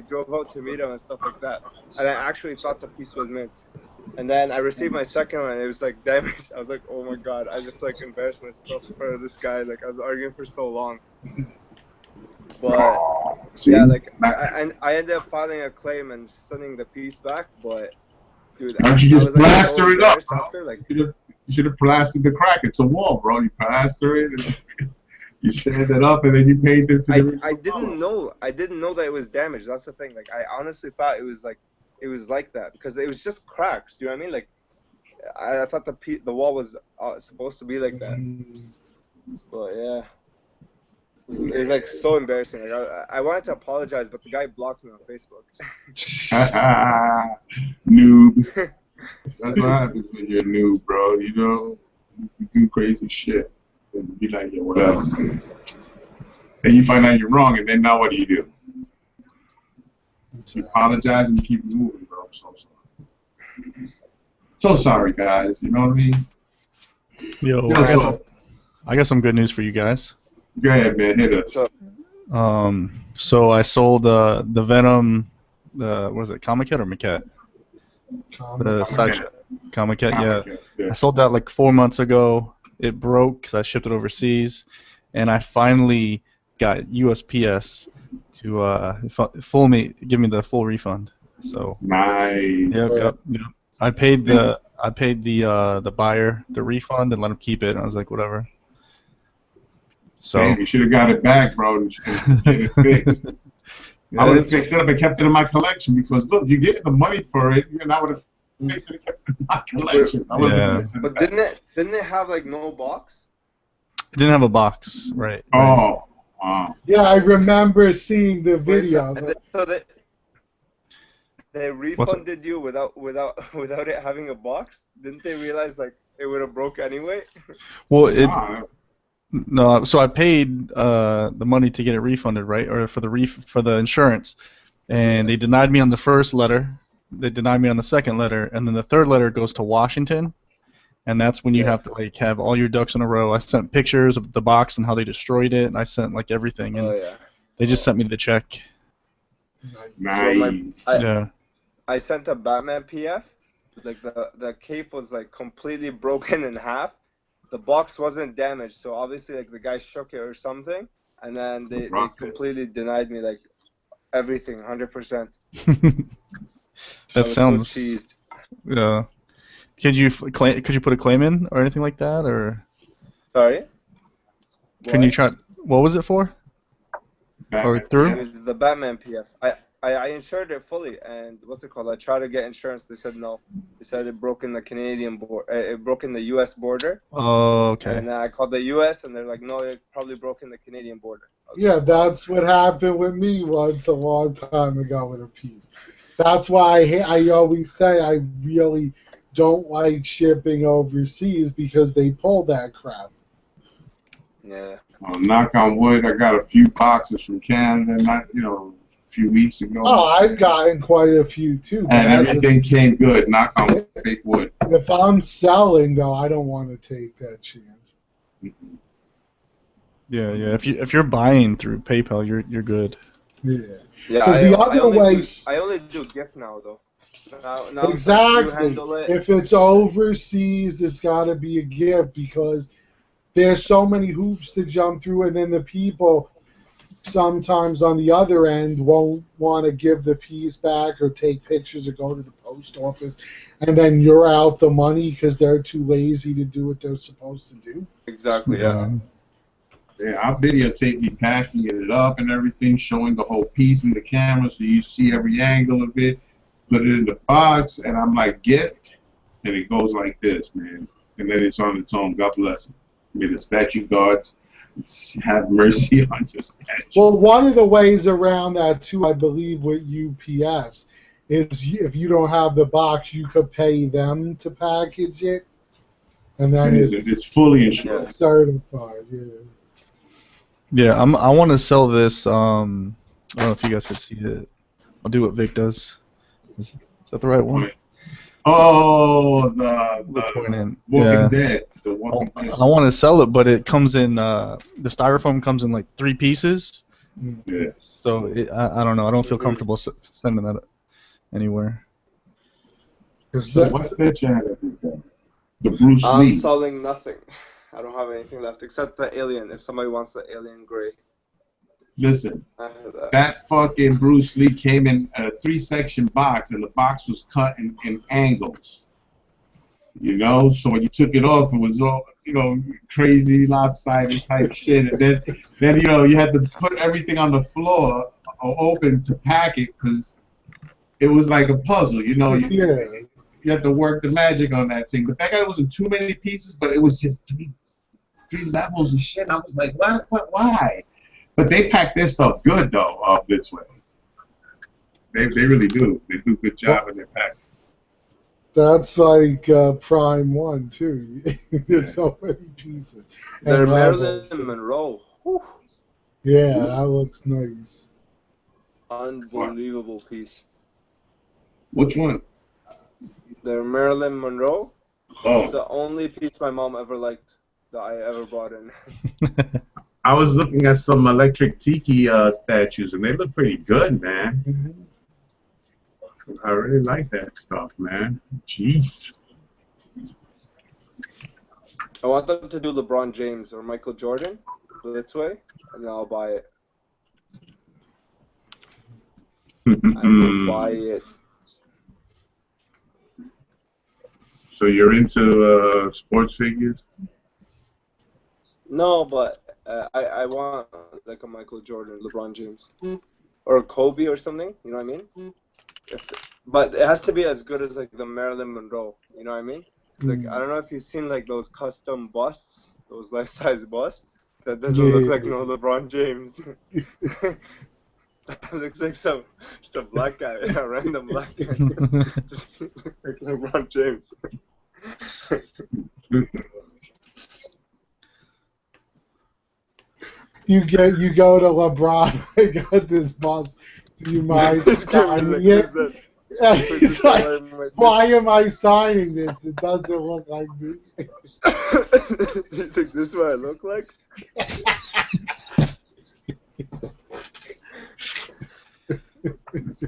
drove out to meet him and stuff like that, and I actually thought the piece was mint. And then I received my second one, and it was like damaged. I was like, oh my god, I just like embarrassed myself for this guy. Like I was arguing for so long. But yeah, like I ended up filing a claim and sending the piece back. But dude, why don't you just plaster it up? After, like, you should have plastered the crack. It's a wall, bro. You plaster it, and you stand it up, and then you paint it to the. I didn't know that it was damaged. That's the thing. Like I honestly thought it was like that because it was just cracks. Do you know what I mean? Like I thought the wall was supposed to be like that. But yeah. It's like so embarrassing. Like I wanted to apologize, but the guy blocked me on Facebook. Noob. That's what happens when you're a noob, bro. You know, you do crazy shit, and you be like, yeah, whatever. Then you find out you're wrong, and then now what do? You apologize and you keep moving, bro. I'm so sorry. So sorry, guys. You know what I mean? Yo, I got some good news for you guys. Go ahead, man. Hit us. So I sold the Venom the was it Comiket or Maquette? The Comic. Sideshow Comiket, yeah. Yeah. I sold that like 4 months ago. It broke because I shipped it overseas, and I finally got USPS to give me the full refund. So Nice. yep. I paid the buyer the refund and let him keep it. And I was like, whatever. So Damn, you should have got it back, bro. And get it fixed. I would have fixed it up and kept it in my collection because look, you get the money for it, and I would have fixed it and kept it in my collection. I would've Yeah. fixed it But back. didn't it have like no box? it didn't have a box, right? Oh, wow. Yeah, I remember seeing the Wait, video. so they refunded you without it having a box? Didn't they realize like it would have broke anyway? Well, Wow. so I paid the money to get it refunded, right, or for the insurance, and they denied me on the first letter. They denied me on the second letter, and then the third letter goes to Washington, and that's when you have to like have all your ducks in a row. I sent pictures of the box and how they destroyed it, and I sent like everything, and Oh yeah. they just sent me the check. Nice. Yeah. I sent a Batman PF. Like the cape was like completely broken in half. The box wasn't damaged, so obviously like the guy shook it or something, and then they completely denied me like everything, 100%. That sounds. So cheesed. Yeah. Could you put a claim in or anything like that, or Sorry. can you try? What was it for? Or through? It was the Batman PF. I insured it fully, and what's it called? I tried to get insurance. They said no. They said it broke in the Canadian border. It broke in the U.S. border. Oh, okay. And I called the U.S. and they're like, no, it probably broke in the Canadian border. Yeah, that's what happened with me once a long time ago with a piece. That's why I always say I really don't like shipping overseas because they pull that crap. Yeah. Knock on wood, I got a few boxes from Canada, a few weeks ago. Oh, I've gotten quite a few too. But And everything came good. Knock on fake wood. If I'm selling, though, I don't want to take that chance. Yeah. If you're buying through PayPal, you're good. Yeah. Yeah. I only do gift now though. Now Exactly. you handle it. If it's overseas, it's got to be a gift because there's so many hoops to jump through, and then the people sometimes on the other end won't want to give the piece back or take pictures or go to the post office, and then you're out the money because they're too lazy to do what they're supposed to do. Exactly. Yeah. Yeah, I'll videotape me packing it up and everything, showing the whole piece in the camera so you see every angle of it. Put it in the box, and I'm like, gift, and it goes like this, man. And then it's on its own. God bless it. May the statue gods have mercy on your statue. Well, one of the ways around that, too, I believe, with UPS, is if you don't have the box, you could pay them to package it. And then it's fully insured. Certified, yeah. Yeah, I want to sell this. I don't know if you guys could see it. I'll do what Vic does. Is that the right one? Oh, the Walking Dead. The Walking Dead. I want to sell it, but it comes in the styrofoam comes in like 3 pieces. Yeah. So I don't know. I don't feel comfortable sending that anywhere. So what's that channel? The Bruce Lee. I'm selling nothing. I don't have anything left except the alien. If somebody wants the alien gray. Listen, that fucking Bruce Lee came in a 3-section box, and the box was cut in angles. So when you took it off, it was all crazy lopsided type shit, and then you had to put everything on the floor open to pack it because it was like a puzzle. You had to work the magic on that thing. But that guy wasn't too many pieces, but it was just three levels of shit. And I was like, why? But they pack their stuff good though up this way. They really do. They do a good job in their packing. That's like Prime 1 too. There's so many pieces. They're Marilyn Monroe. Whew. Yeah, that looks nice. Unbelievable piece. Which one? They're Marilyn Monroe. Oh. It's the only piece my mom ever liked that I ever bought in. I was looking at some electric tiki statues, and they look pretty good, man. I really like that stuff, man. Jeez. I want them to do LeBron James or Michael Jordan this way, and then I'll buy it. I will buy it. So you're into sports figures? No, but I want like a Michael Jordan, LeBron James, or a Kobe or something. You know what I mean? But it has to be as good as like the Marilyn Monroe. You know what I mean? 'Cause, like I don't know if you've seen like those custom busts, those life-size busts. That doesn't look like no LeBron James. That looks like just a black guy, a random black guy, just like LeBron James. You go to LeBron. I got this boss. Do you mind signing it? And he's like, why am I signing this? It doesn't look like me. He's like, this is what I look like?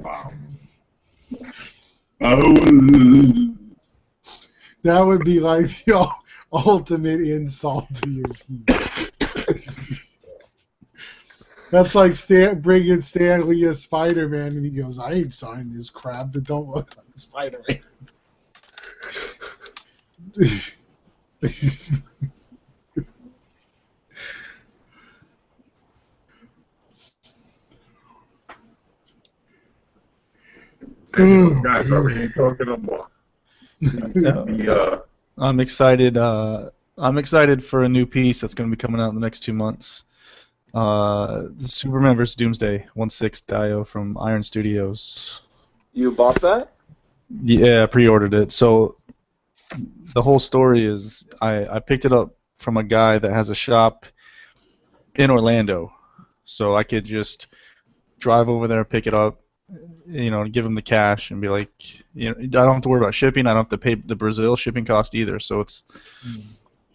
Wow. That would be like the ultimate insult to your piece. That's like bringing Stanley as Spider-Man, and he goes, I ain't signing this crap that don't look like Spider-Man. Guys, already talking about. I'm excited. I'm excited for a new piece that's going to be coming out in the next 2 months. Superman vs. Doomsday 1/6 Dio from Iron Studios. You bought that? Yeah, I pre-ordered it. So the whole story is I picked it up from a guy that has a shop in Orlando, so I could just drive over there, pick it up, give him the cash and be like, I don't have to worry about shipping. I don't have to pay the Brazil shipping cost either. So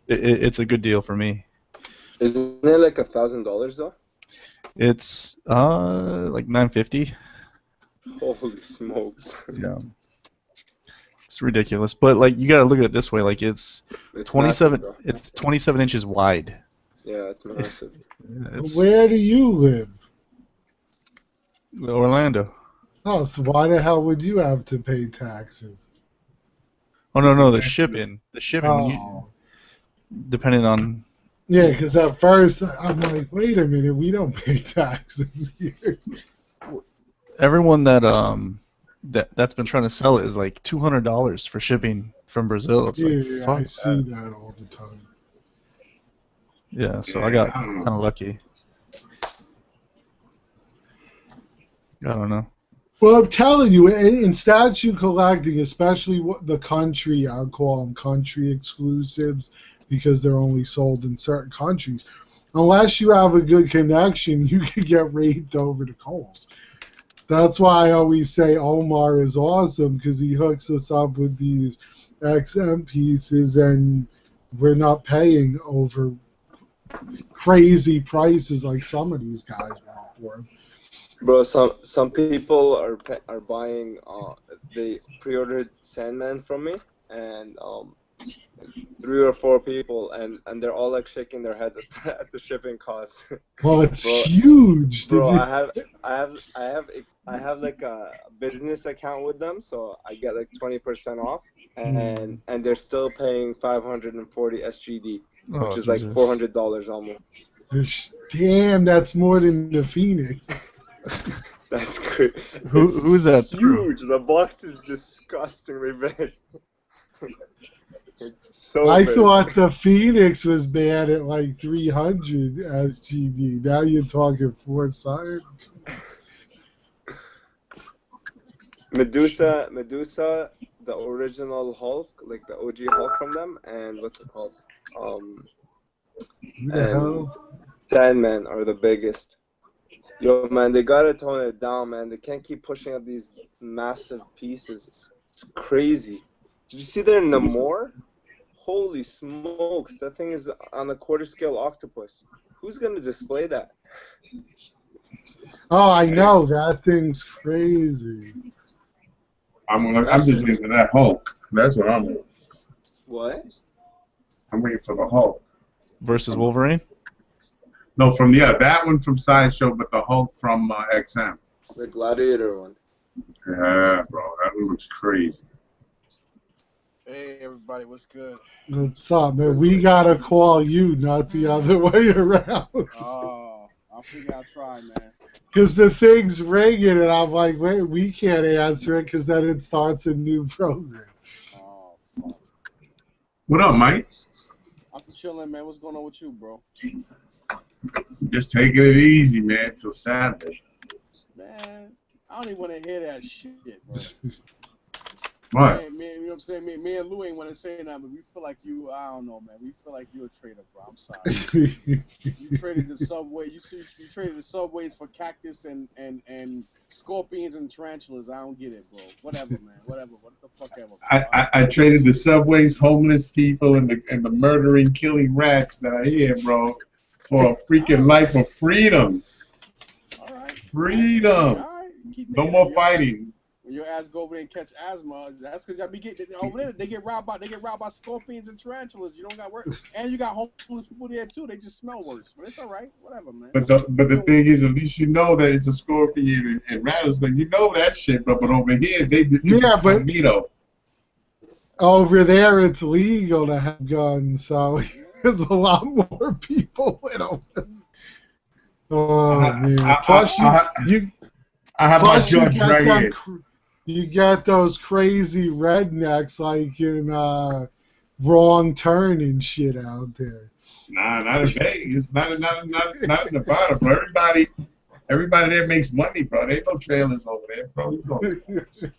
it's a good deal for me. Isn't it like $1,000 though? It's like $950. Holy smokes! Yeah, it's ridiculous. But like you gotta look at it this way: like it's 27. Massive, it's 27 inches wide. Yeah, it's massive. Where do you live? Orlando. Oh, so why the hell would you have to pay taxes? Oh no, the shipping. Oh. Depending on. Yeah, because at first I'm like, wait a minute, we don't pay taxes here. Everyone that's been trying to sell it is like $200 for shipping from Brazil. It's Yeah, fuck I see that. that all the time. Yeah, so I got kind of lucky. I don't know. Well, I'm telling you, in statue collecting, especially the country, I'll call them country exclusives because they're only sold in certain countries. Unless you have a good connection, you can get raped over the coals. That's why I always say Omar is awesome because he hooks us up with these XM pieces and we're not paying over crazy prices like some of these guys want for them. Bro, some people are buying. They pre-ordered Sandman from me, and 3 or 4 people, and they're all like shaking their heads at the shipping costs. Well, it's huge. Bro, I have like a business account with them, so I get like 20% off, and they're still paying 540 SGD, which is like $400 almost. Damn, that's more than the Phoenix. That's great. Who's that? Huge. The box is disgustingly big. It's so I big. thought the Phoenix was bad at like 300 SGD. Now you're talking 400. Medusa, the original Hulk, like the OG Hulk from them, and what's it called? Who the hell's? Sandman are the biggest. Yo, man, they gotta tone it down, man. They can't keep pushing out these massive pieces. It's crazy. Did you see that in Namor? Holy smokes, that thing is on a quarter scale octopus. Who's gonna display that? Oh, I know. That thing's crazy. I'm just waiting for that Hulk. That's what I'm waiting. What? I'm waiting for the Hulk. Versus Wolverine? No, that one from Sideshow, but the Hulk from XM. The Gladiator one. Yeah, bro, that one looks crazy. Hey everybody, what's good? What's up, man? We gotta call you, not the other way around. Oh, I figure I'll try, man. Because the thing's ringing, and I'm like, wait, we can't answer it because then it starts a new program. Oh, fuck. What up, Mike? I'm chilling, man. What's going on with you, bro? Just taking it easy, man, till Saturday. Man, I don't even want to hear that shit, bro. What? Man, you know what I'm saying? Me and Lou ain't want to say nothing, but we feel like you, I don't know, man. We feel like you're a trader, bro. I'm sorry. You traded the subway. You traded the subways for cactus and scorpions and tarantulas. I don't get it, bro. Whatever, man. Whatever. What the fuck ever. I traded the subways, homeless people, and the murdering, killing rats that are here, bro, for a freaking life of freedom. All right. Freedom. All right. No more fighting. When your ass go over there and catch asthma, that's because y'all be getting over there. They get robbed by scorpions and tarantulas. You don't got work, and you got homeless people there too. They just smell worse, but it's all right. Whatever, man. But the thing is, at least you know that it's a scorpion and rattlesnake. You know that shit, but over here they but over there it's legal to have guns, so there's a lot more people with them. Oh man! Plus I have my judge right here. You get those crazy rednecks like in Wrong Turn and shit out there. Nah, not in Vegas. Not in Nevada, bro. Everybody there makes money, bro. There ain't no trailers over there, bro.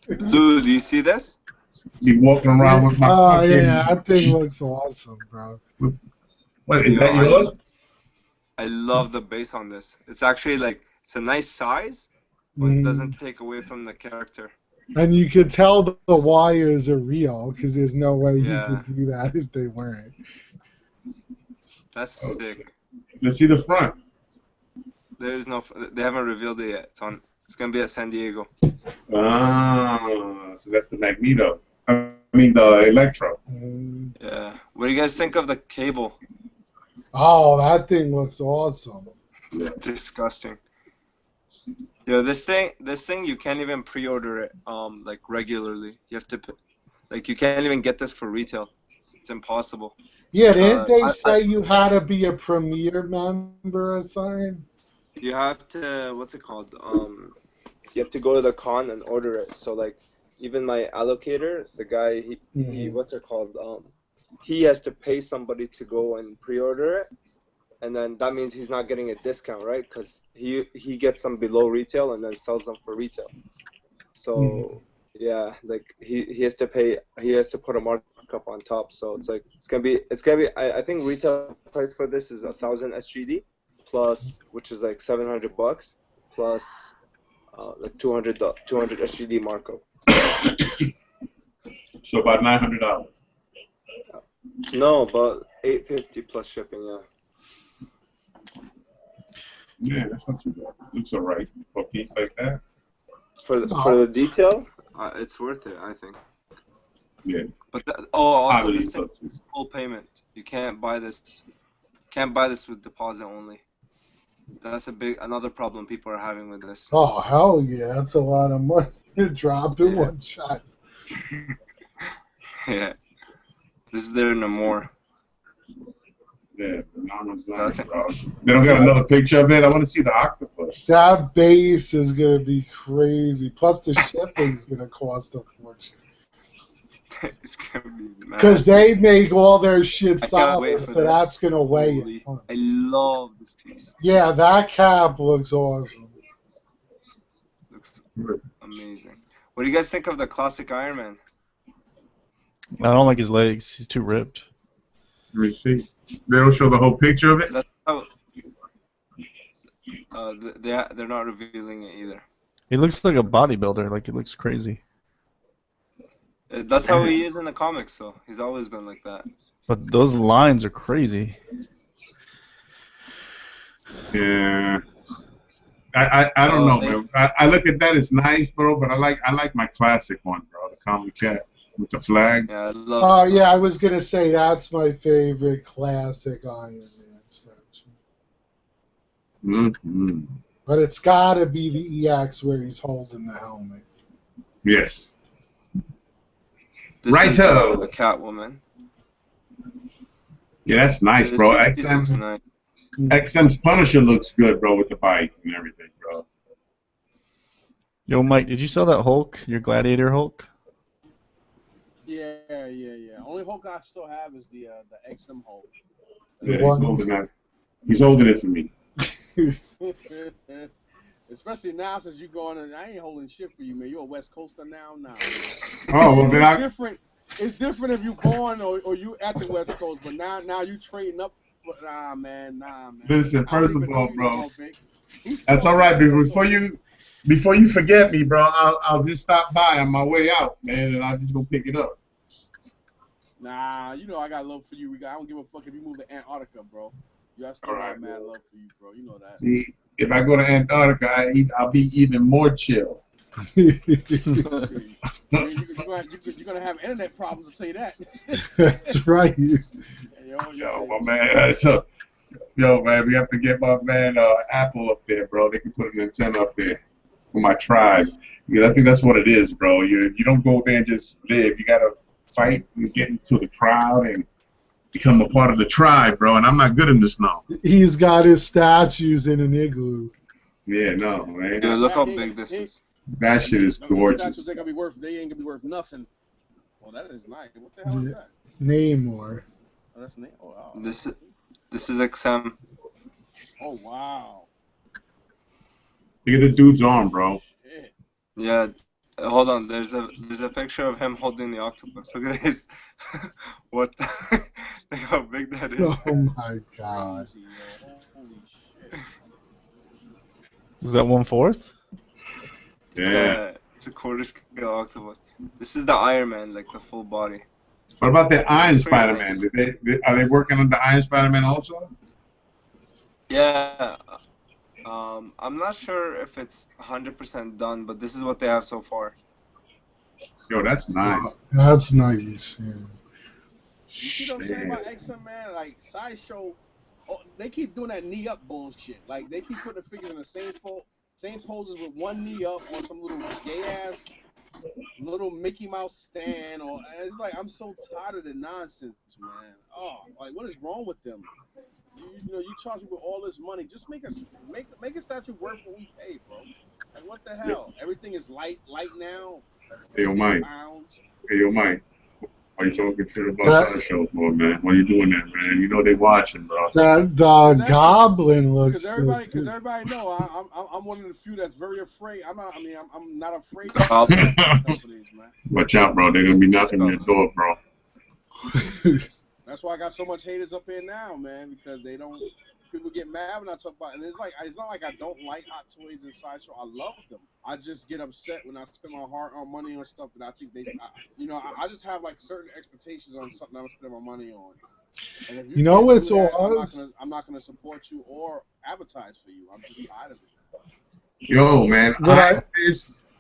Lou, do you see this? Be walking around with my fucking... yeah, that thing looks awesome, bro. What, is that yours? I love the base on this. It's actually like, it's a nice size, but it doesn't take away from the character. And you could tell the wires are real because there's no way you could do that if they weren't. That's sick. Let's see the front. There's no. They haven't revealed it yet. It's gonna be at San Diego. Ah, so that's the Magneto. I mean the Electro. Yeah. What do you guys think of the cable? Oh, that thing looks awesome. Yeah. Disgusting. Yo, this thing you can't even pre-order it like regularly. You have to, like, you can't even get this for retail. It's impossible. Yeah, didn't they say you had to be a Premier member or something? You have to, what's it called? You have to go to the con and order it. So like, even my allocator, the guy, he what's it called? He has to pay somebody to go and pre-order it. And then that means he's not getting a discount, right? Because he gets them below retail and then sells them for retail. So yeah, like he has to pay. He has to put a markup on top. So it's like it's gonna be. I think retail price for this is 1,000 SGD plus, which is like $700 plus like 200 SGD markup. So about $900. No, about $850 plus shipping. Yeah. Yeah, that's not too bad. Looks alright for a piece like that. For the detail, it's worth it, I think. Yeah. But also this thing is full payment. You can't buy this. Can't buy this with deposit only. That's another problem people are having with this. Oh hell yeah, that's a lot of money to drop in one shot. Yeah. This is there no more. Yeah, nice, bro. They don't got another picture of it. I want to see the octopus. That base is gonna be crazy. Plus the shipping's gonna cost a fortune. It's gonna be mad. Because they make all their shit solid, so this. that's gonna weigh it. I love this piece. Yeah, that cap looks awesome. Looks amazing. What do you guys think of the classic Iron Man? I don't like his legs. He's too ripped. Let me see. They don't show the whole picture of it? That's how, they're not revealing it either. He looks like a bodybuilder. Like, it looks crazy. That's how he is in the comics, though. He's always been like that. But those lines are crazy. Yeah. I don't know, man. I look at that, it's nice, bro, but I like my classic one, bro. common cat with the flag. Yeah, I love. Oh yeah, I was gonna say that's my favorite classic Iron Man statue. Mm-hmm. But it's gotta be the EX where he's holding the helmet. Yes. This is Righto. the Catwoman. Yeah, that's nice, This bro. piece looks nice. XM's Punisher looks good, bro, with the bike and everything, bro. Yo, Mike, did you sell that Hulk? Your Gladiator Hulk? Yeah. Only Hulk I still have is the XM Hulk. Yeah, he's holding that. He's holding it for me. Especially now since you're going, I ain't holding shit for you, man. You're a West Coaster now. Oh, well, then it's different. It's different if you born or you at the West Coast, but now you trading up for nah, man. Listen, I don't first of even know all, you no bro, more, Big. that's all right, but before you forget me, bro, I'll just stop by on my way out, man, and I'll just go pick it up. Nah, you know I got love for you. I don't give a fuck if you move to Antarctica, bro. I still All right, got mad love for you, bro. You know that. See, if I go to Antarctica, I'll be even more chill. You're gonna have internet problems, I'll tell you that. That's right. Yo, my man, yo, man, we have to get my man Apple up there, bro. They can put an antenna up there for my tribe. Because I think that's what it is, bro. You don't go there and just live. You gotta fight and get into the crowd and become a part of the tribe, bro. And I'm not good in the snow. He's got his statues in an igloo. Yeah, no, man. Dude, look how big this is. That shit is gorgeous. They ain't gonna be worth nothing. Oh, that is nice. What the hell is that? Namor. Oh, that's Namor. Oh, wow. This is XM. Oh wow. Look at the dude's arm, bro. Shit. Yeah. Hold on. There's a picture of him holding the octopus. Look at this. What? Look how big that is. Oh my god. Crazy, yo. Holy shit. Is that 1/4? Yeah. It's a quarter scale octopus. This is the Iron Man, like the full body. What about the Iron It's pretty Spider-Man? nice. Are they working on the Iron Spider-Man also? Yeah. I'm not sure if it's 100% done, but this is what they have so far. Yo, that's nice. That's nice. Yeah. You see what I'm saying about XM, man? Like Sideshow, they keep doing that knee up bullshit. Like they keep putting the figures in the same poses with one knee up on some little gay ass little Mickey Mouse stand, or it's like I'm so tired of the nonsense, man. Oh, like what is wrong with them? You know, you charge people all this money. Just make a statue worth what we pay, bro. Like what the hell? Everything is light now. Hey, yo, Mike. Pounds. Hey, yo, Mike. Why you talking shit about Sideshow for, man? Why you doing that, man? You know they watching, bro. That Goblin looks Because good. everybody know I'm one of the few that's very afraid. I'm not afraid of these companies, man. Watch out, bro. They're gonna be knocking on your door, bro. That's why I got so much haters up here now, man, because people get mad when I talk about it. And it's not like I don't like Hot Toys and Sideshow. I love them. I just get upset when I spend my hard-earned money on stuff that I think I just have like certain expectations on something I'm spending my money on. And if you know what's I'm not gonna support you or advertise for you. I'm just tired of it. Yo, man,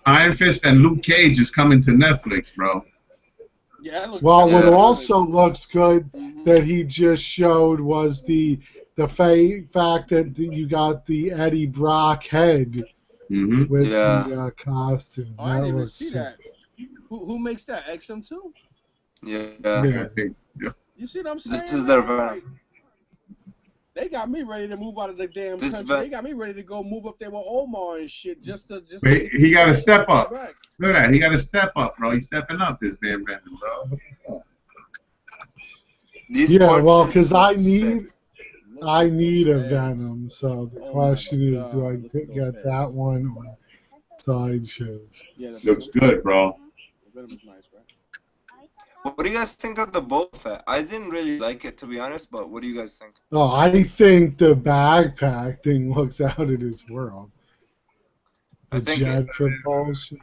Iron Fist and Luke Cage is coming to Netflix, bro. Yeah, what also looks good that he just showed was the fact that you got the Eddie Brock head with the costume. Oh, I didn't even see that. Who makes that? XM too? Yeah. I think, yeah. You see what I'm saying? This is their like, they got me ready to move out of the damn country. They got me ready to go move up there with Omar and shit. He got to step up. Look at that. He got to step up, bro. He's stepping up this damn Venom, bro. Well, because I need a Venom. So the question is, do I get that one or Sideshow? Yeah, looks good, bro. The Venom is nice, right? What do you guys think of the Boba Fett? I didn't really like it, to be honest, but what do you guys think? Oh, I think the backpack thing looks out of this world. The jet propulsion.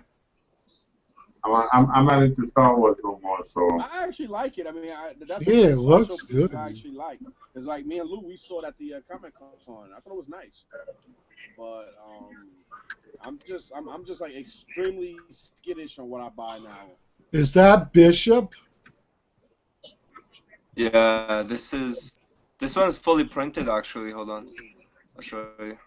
I'm not into Star Wars no more, so. I actually like it. I mean, that's it looks good. I actually like. Because like me and Lou, we saw it at the Comic Con. I thought it was nice, but I'm just like extremely skittish on what I buy now. Is that Bishop? Yeah, this one's fully printed actually. Hold on, I'll show you.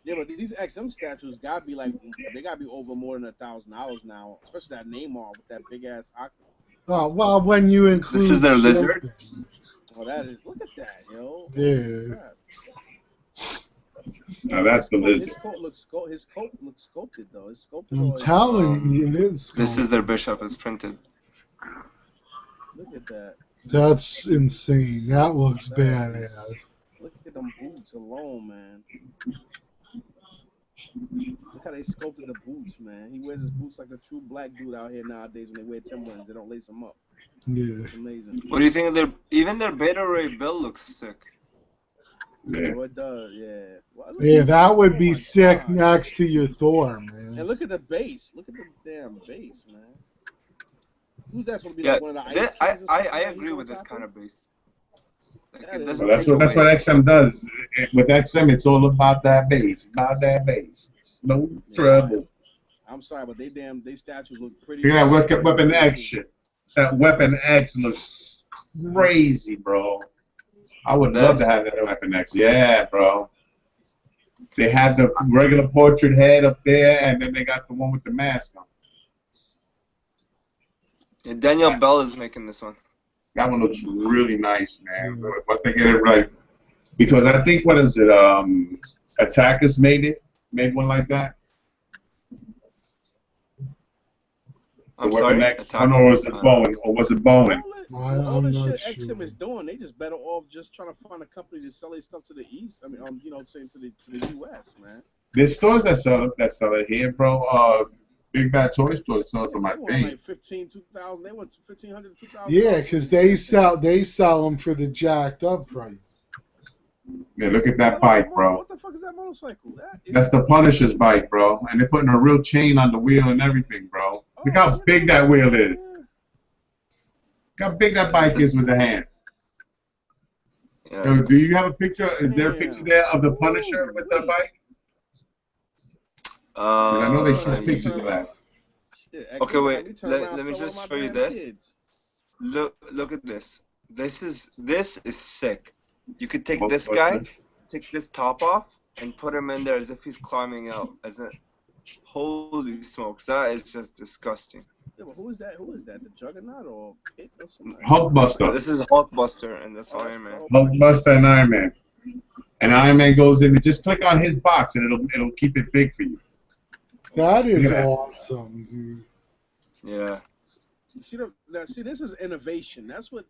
Yeah, but these XM statues gotta be like they gotta be over more than $1,000 now, especially that Neymar with that big ass. Oh, well, when you include This is their shipping. lizard. Oh, that is. Look at that, yo. Yeah. Holy crap. Now that's the lizard. His coat looks sculpted though. It's sculpted I'm or it's, telling you, it is. This is their bishop. It's printed. look at that. That's insane. That looks That is- badass. Look at them boots alone, man. Look how they sculpted the boots, man. He wears his boots like a true black dude out here nowadays when they wear Timberlands. They don't lace them up. Yeah. It's amazing. What do you think of their? Even their Beta Ray Bill looks sick. Yeah. Oh, it does, yeah. Well, look Yeah, at that this. would Oh be my sick God. next to your Thor, man. And look at the base. Look at the damn base, man. Who's that supposed to be Yeah, like one of the Ice I Kings or something I that he's agree on with this top kind of? of base. Like, That it is- doesn't Well, take that's away. what XM does. With XM, it's all about that base. About that base. No trouble. I'm sorry, but they statues look pretty. Look at that Weapon pretty X too. shit. That Weapon X looks crazy, bro. I would love to have that Weapon X. Yeah, bro. They have the regular portrait head up there, and then they got the one with the mask on. Yeah, Daniel Bell is making this one. That one looks really nice, man. Once they get it right, because I think what is it? Attackers made one like that. I'm The sorry. Weapon X. Oh, Attackers? no, was it Bowen? Or was it Bowen? All I'm the not shit sure. XM is doing, they just better off just trying to find a company to sell their stuff to the East. I mean, you know what I'm saying, to the US, man. There's stores that sell it here, bro. Big Bad Toy Store sells on my They want page. like 2,000. They want 1,500, 2,000. Yeah, because they sell them for the jacked up price. Yeah, look at that bike, bro. What the fuck is that motorcycle? That's the Punisher's bike, bro. And they're putting a real chain on the wheel and everything, bro. Look how big that wheel is. Look how big that bike is with the hands. Yeah. Yo, do you have a picture? Is there a picture there of the Punisher with the bike? I know they show pictures of that. Okay, wait. Let me just show you this. Look at this. This is sick. You could take this guy, take this top off, and put him in there as if he's climbing out. Holy smokes, that is just disgusting. Yeah, but who is that? The Juggernaut or Pit or something? Hulkbuster. This is Hulkbuster, and that's Iron Man. Hulkbuster and Iron Man. And Iron Man goes in. Just click on his box, and it'll keep it big for you. That is Look at that. awesome, dude. Yeah. See, this is innovation. That's what,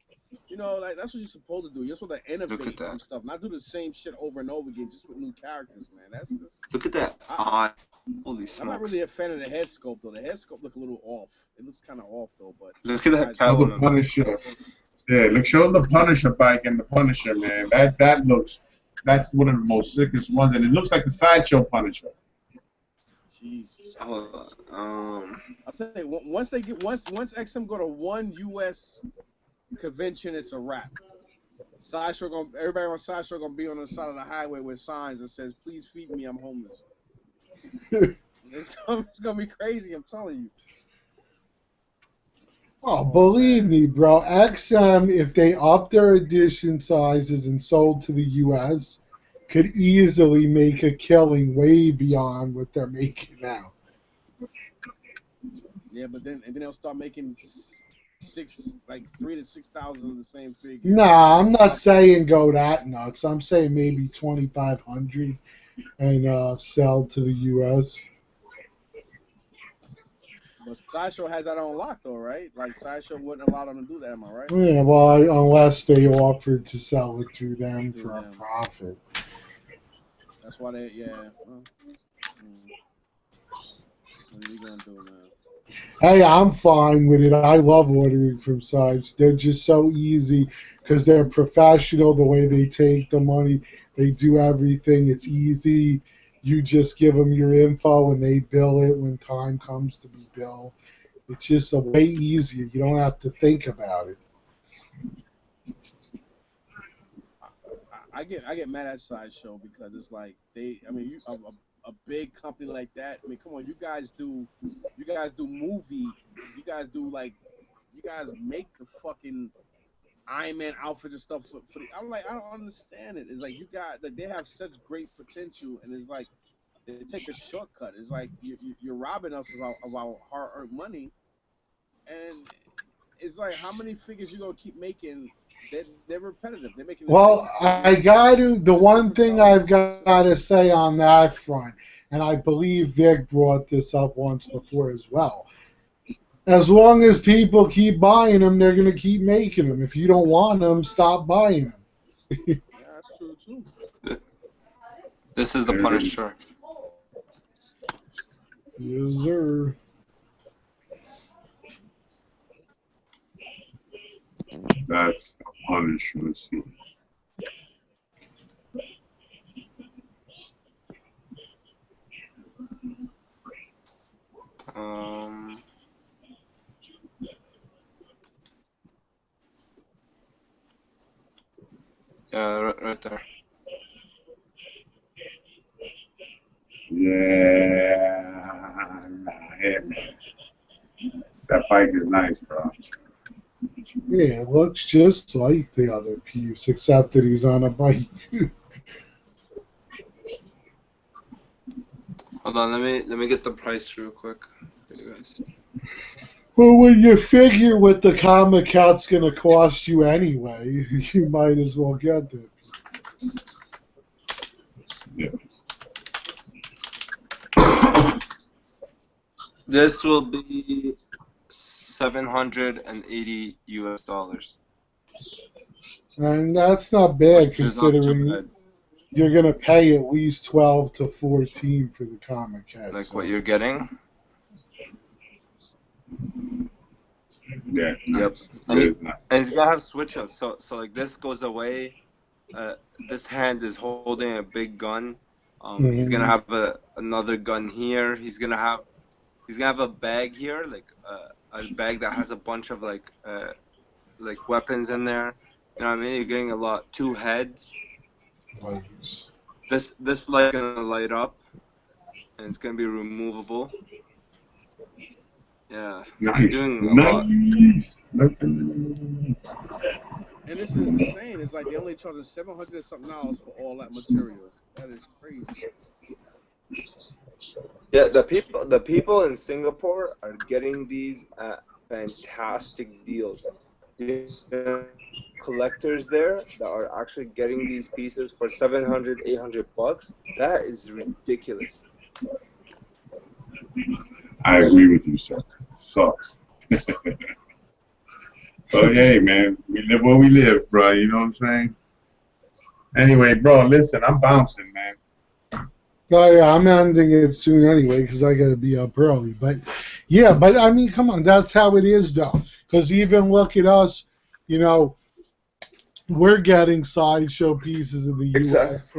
like that's what you're supposed to do. You're supposed to innovate some stuff, not do the same shit over and over again, just with new characters, man. That's just. Look at that eye. Holy smokes. I'm not really a fan of the head sculpt though. The head sculpt look a little off. It looks kind of off though, but. Look at that Show the Catwoman. Punisher. Yeah, show the Punisher bike and the Punisher, man. That's one of the most sickest ones, and it looks like the Sideshow Punisher. Jesus. Hold on. I'll tell you, once XM go to one U.S. convention, it's a wrap. Everybody on Sideshow gonna be on the side of the highway with signs that says, "Please feed me, I'm homeless." It's gonna be crazy. I'm telling you. Oh, believe me, bro. XM, if they up their edition sizes and sold to the U.S., could easily make a killing way beyond what they're making now. Yeah, but then they'll start making 3,000 to 6,000 of the same figure. Nah, I'm not saying go that nuts. I'm saying maybe 2,500 and sell to the U.S. But Sideshow has that on lock though, right? Like Sideshow wouldn't allow them to do that, am I right? Yeah, well, unless they offered to sell it to them for a profit. That's why they, Well, what are you gonna do, man? Hey, I'm fine with it. I love ordering from sites. They're just so easy because they're professional. The way they take the money, they do everything. It's easy. You just give them your info and they bill it when time comes to be billed. It's just a way easier. You don't have to think about it. I get mad at Sideshow because it's like a big company like that. I mean, come on, you guys do movie, you guys do like, you guys make the fucking Iron Man outfits and stuff for the, I'm like, I don't understand it. It's like you got like, they have such great potential, and it's like they take a shortcut. It's like you're robbing us of our hard-earned money, and it's like, how many figures you gonna keep making? They're repetitive. They're making the Well, same I figure, got to, the just one different thing colors. I've got to say on that front, and I believe Vic brought this up once before as well. As long as people keep buying them, they're going to keep making them. If you don't want them, stop buying them. Yeah, that's true too. This is the Punisher. Yes, sir. That's a Punisher. See. Yeah, right there. Yeah, nah, man. That bike is nice, bro. Yeah, it looks just like the other piece, except that he's on a bike. Hold on, let me get the price real quick. Well, when you figure what the comic cat's going to cost you anyway, you might as well get it. Yeah. This will be $780 US, And that's not bad which is not too considering bad. you're going to pay at least 12 to 14 for the comic cat. Like so. what you're getting. Yeah, nice. And, It is nice. and it's gonna have switches. So like this goes away. This hand is holding a big gun. He's gonna have another gun here. He's gonna have a bag here, like a bag that has a bunch of like weapons in there. You know what I mean? You're getting a lot. 2 heads. Nice. This light gonna light up, and it's gonna be removable. Yeah, I'm doing a lot. And this is insane. It's like they only charge $700 and something for all that material. That is crazy. Yeah, the people in Singapore are getting these at fantastic deals. You know, collectors there that are actually getting these pieces for 700, 800 bucks. That is ridiculous. I agree with you, sir. Sucks. But hey, man, we live where we live, bro. You know what I'm saying? Anyway, bro, listen, I'm bouncing, man. Oh, yeah, I'm ending it soon anyway because I got to be up early. But yeah, but I mean, come on, that's how it is, though. Because even look at us, you know, we're getting Sideshow pieces in the U.S.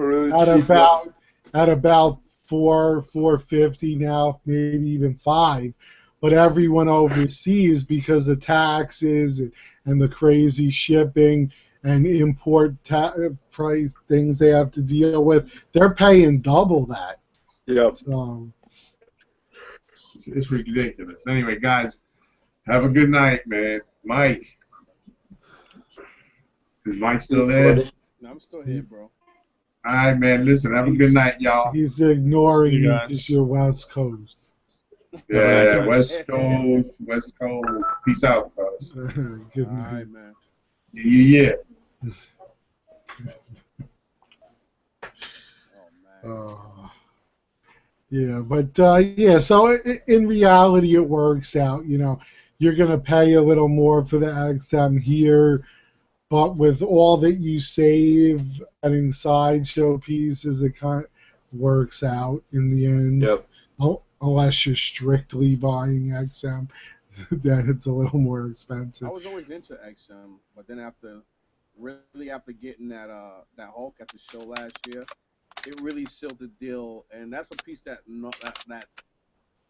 at about $450 now, maybe even $5. But everyone overseas, because of taxes and the crazy shipping and import price things they have to deal with, they're paying double that. Yep. So it's ridiculous. Anyway, guys, have a good night, man. Mike. Is Mike still there? No, I'm still here, bro. All right, man. Listen, have a good night, y'all. He's ignoring See you you guys. because you're West Coast. Yeah, All right, West Coast. Peace out, fellas. Good All night. right, man. Yeah. Oh man. Yeah, but yeah, so in reality, it works out. You know, you're going to pay a little more for the XM here, but with all that you save adding Sideshow pieces, it kind of works out in the end. Yep. Unless you're strictly buying XM, then it's a little more expensive. I was always into XM, but then after getting that Hulk at the show last year, it really sealed the deal, and that's a piece that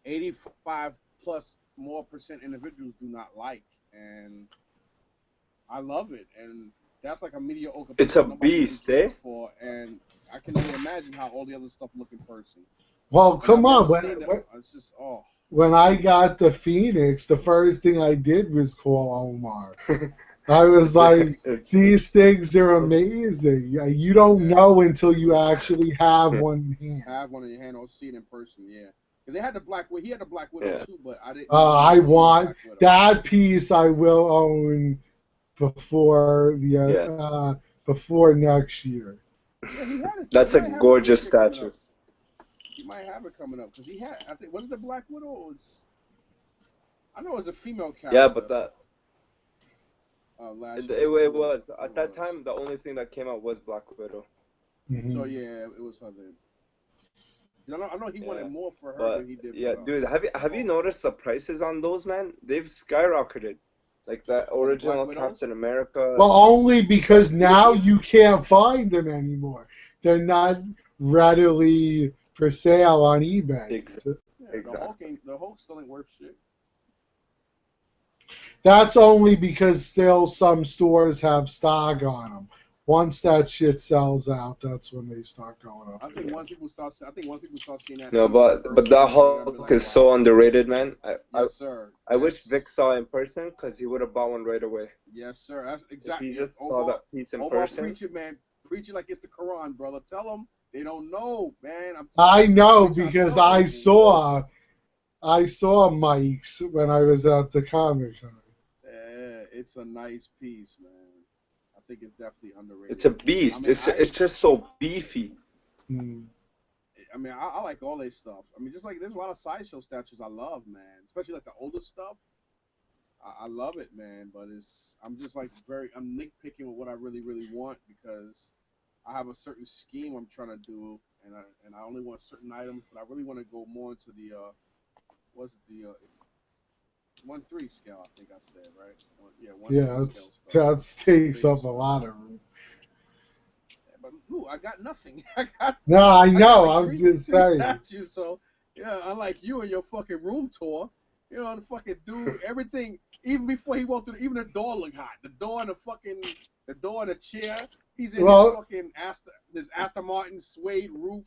85 plus more % individuals do not like, and I love it, and that's like a mediocre piece It's a that nobody really beast, cares eh? for, and I can only imagine how all the other stuff look in person. Well, come on. I've seen them. It's just When I got the Phoenix, the first thing I did was call Omar. I was like, these things are amazing. You don't know until you actually have one in hand. Have one in your hand or see it in person, yeah. Because they had the Black Widow. He had the Black Widow too, but I didn't. I want that piece. I will own before before next year. Yeah, he had it. That's a gorgeous statue. He might have it coming up because he had. I think was it the Black Widow? Or I know it was a female character. Yeah, but that. Last It was at that time. The only thing that came out was Black Widow. Mm-hmm. So yeah, it was her then. I know he wanted more for her than he did. Yeah, for dude, have you noticed the prices on those, man? They've skyrocketed. Like that original Captain America. Well, only because now you can't find them anymore. They're not readily for sale on eBay. Exactly. The Hulk still ain't worth shit. That's only because still some stores have stock on them. Once that shit sells out, that's when they start going up. I think once people start seeing that. No, but that Hulk is so underrated, man. Yes, sir. I wish Vic saw it in person because he would have bought one right away. Yes, sir. That's exactly. If he just saw that piece in person. Preach it, man. Preach it like it's the Quran, brother. Tell them they don't know, man. I know because I saw Mike's when I was at the Comic-Con. Yeah, it's a nice piece, man. I think it's definitely underrated. It's a beast. I mean, it's just so beefy. I mean, I like all their stuff. I mean, just like there's a lot of Sideshow statues I love, man. Especially like the older stuff. I love it, man. But I'm just like I'm nitpicking with what I really, really want because I have a certain scheme I'm trying to do, and I only want certain items, but I really want to go more into the 1/3 scale, I think I said, right? That takes up a lot of room. Yeah, but ooh, I got nothing. No, I know. Like I'm just saying. Statues, so yeah, unlike you and your fucking room tour, you know, the fucking dude, everything, even before he walked through, even the door looked hot. The door and the chair. He's in his fucking Aston Martin suede roof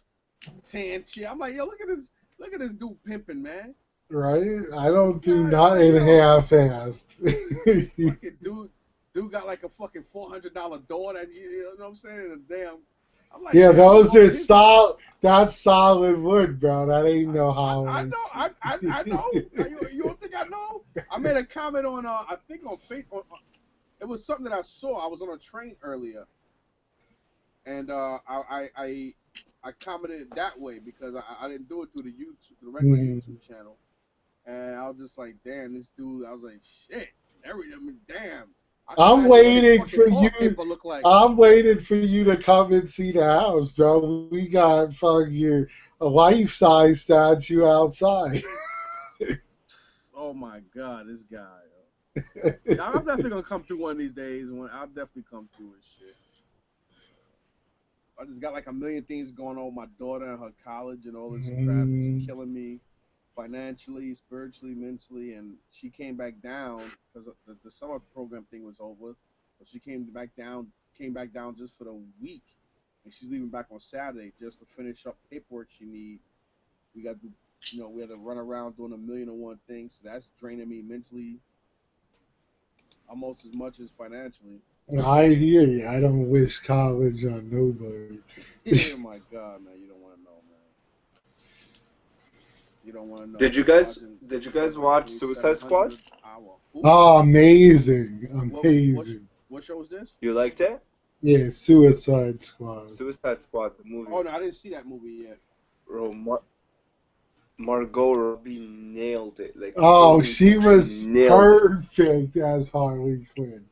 tan chair. I'm like, yo, look at this dude pimping, man. Right? I don't do nothing half-assed. Fucking dude got like a fucking $400 door that you know what I'm saying? I'm like, yeah, those are solid. That's solid wood, bro. That ain't no Holland. I know. You don't think I know? I made a comment on I think on Facebook. It was something that I saw. I was on a train earlier, and I commented that way because I didn't do it through the regular YouTube channel. And I was just like, damn, this dude. I was like, shit. Damn. I'm waiting for you. I'm waiting for you to come and see the house, bro. We got fucking a life-size statue outside. Oh my god, this guy. I'm definitely gonna come through one of these days. I'll definitely come through and shit. I just got like a million things going on with my daughter and her college and all this crap. It's killing me. Financially, spiritually, mentally, and she came back down because the summer program thing was over. But she came back down just for the week, and she's leaving back on Saturday just to finish up paperwork she need. We got to, we had to run around doing 1,000,001 things, so that's draining me mentally, almost as much as financially. I hear you. I don't wish college on nobody. Oh my God, man, you don't want to know, man. You don't want to know. Did you guys watch Suicide Squad? Oh, amazing. What show was this? You liked it? Yeah, Suicide Squad. Suicide Squad, the movie. Oh no, I didn't see that movie yet. Bro, Margot Robbie nailed it. Like, she was perfect as Harley Quinn.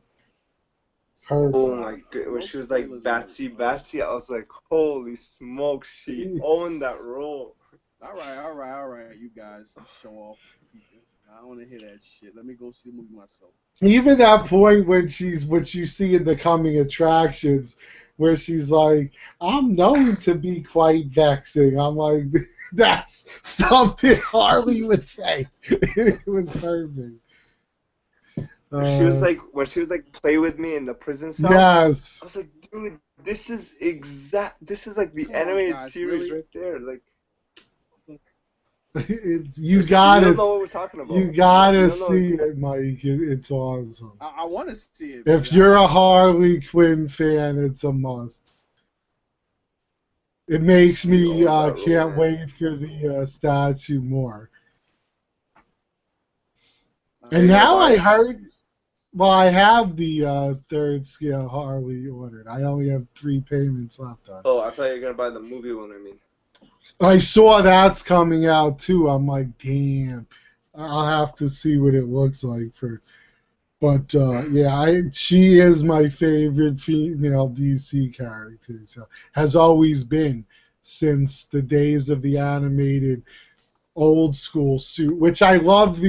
Perfect. Oh my god, when she was like Batsy, I was like, holy smoke, she owned that role. All right, you guys, show off people. I don't want to hear that shit. Let me go see the movie myself. Even that point when what you see in the coming attractions, where she's like, I'm known to be quite vexing. I'm like, that's something Harley would say. It was perfect. When she was like, play with me in the prison cell. Yes. I was like, dude, this is like the animated series right there. Like, It's You don't know what we're talking about. you gotta You don't know- see it, Mike. It's awesome. I want to see it. If man. you're a Harley Quinn fan, it's a must. It makes me You own that can't role, wait for the statue more. Uh, And now I buy it? heard, well, I have the third scale Harley ordered. I only have 3 payments left on it. Oh, I thought you were gonna buy the movie one. I mean, I saw that's coming out too. I'm like, damn, I'll have to see what it looks like for. But yeah, she is my favorite female DC character. So has always been since the days of the animated old school suit, which I love.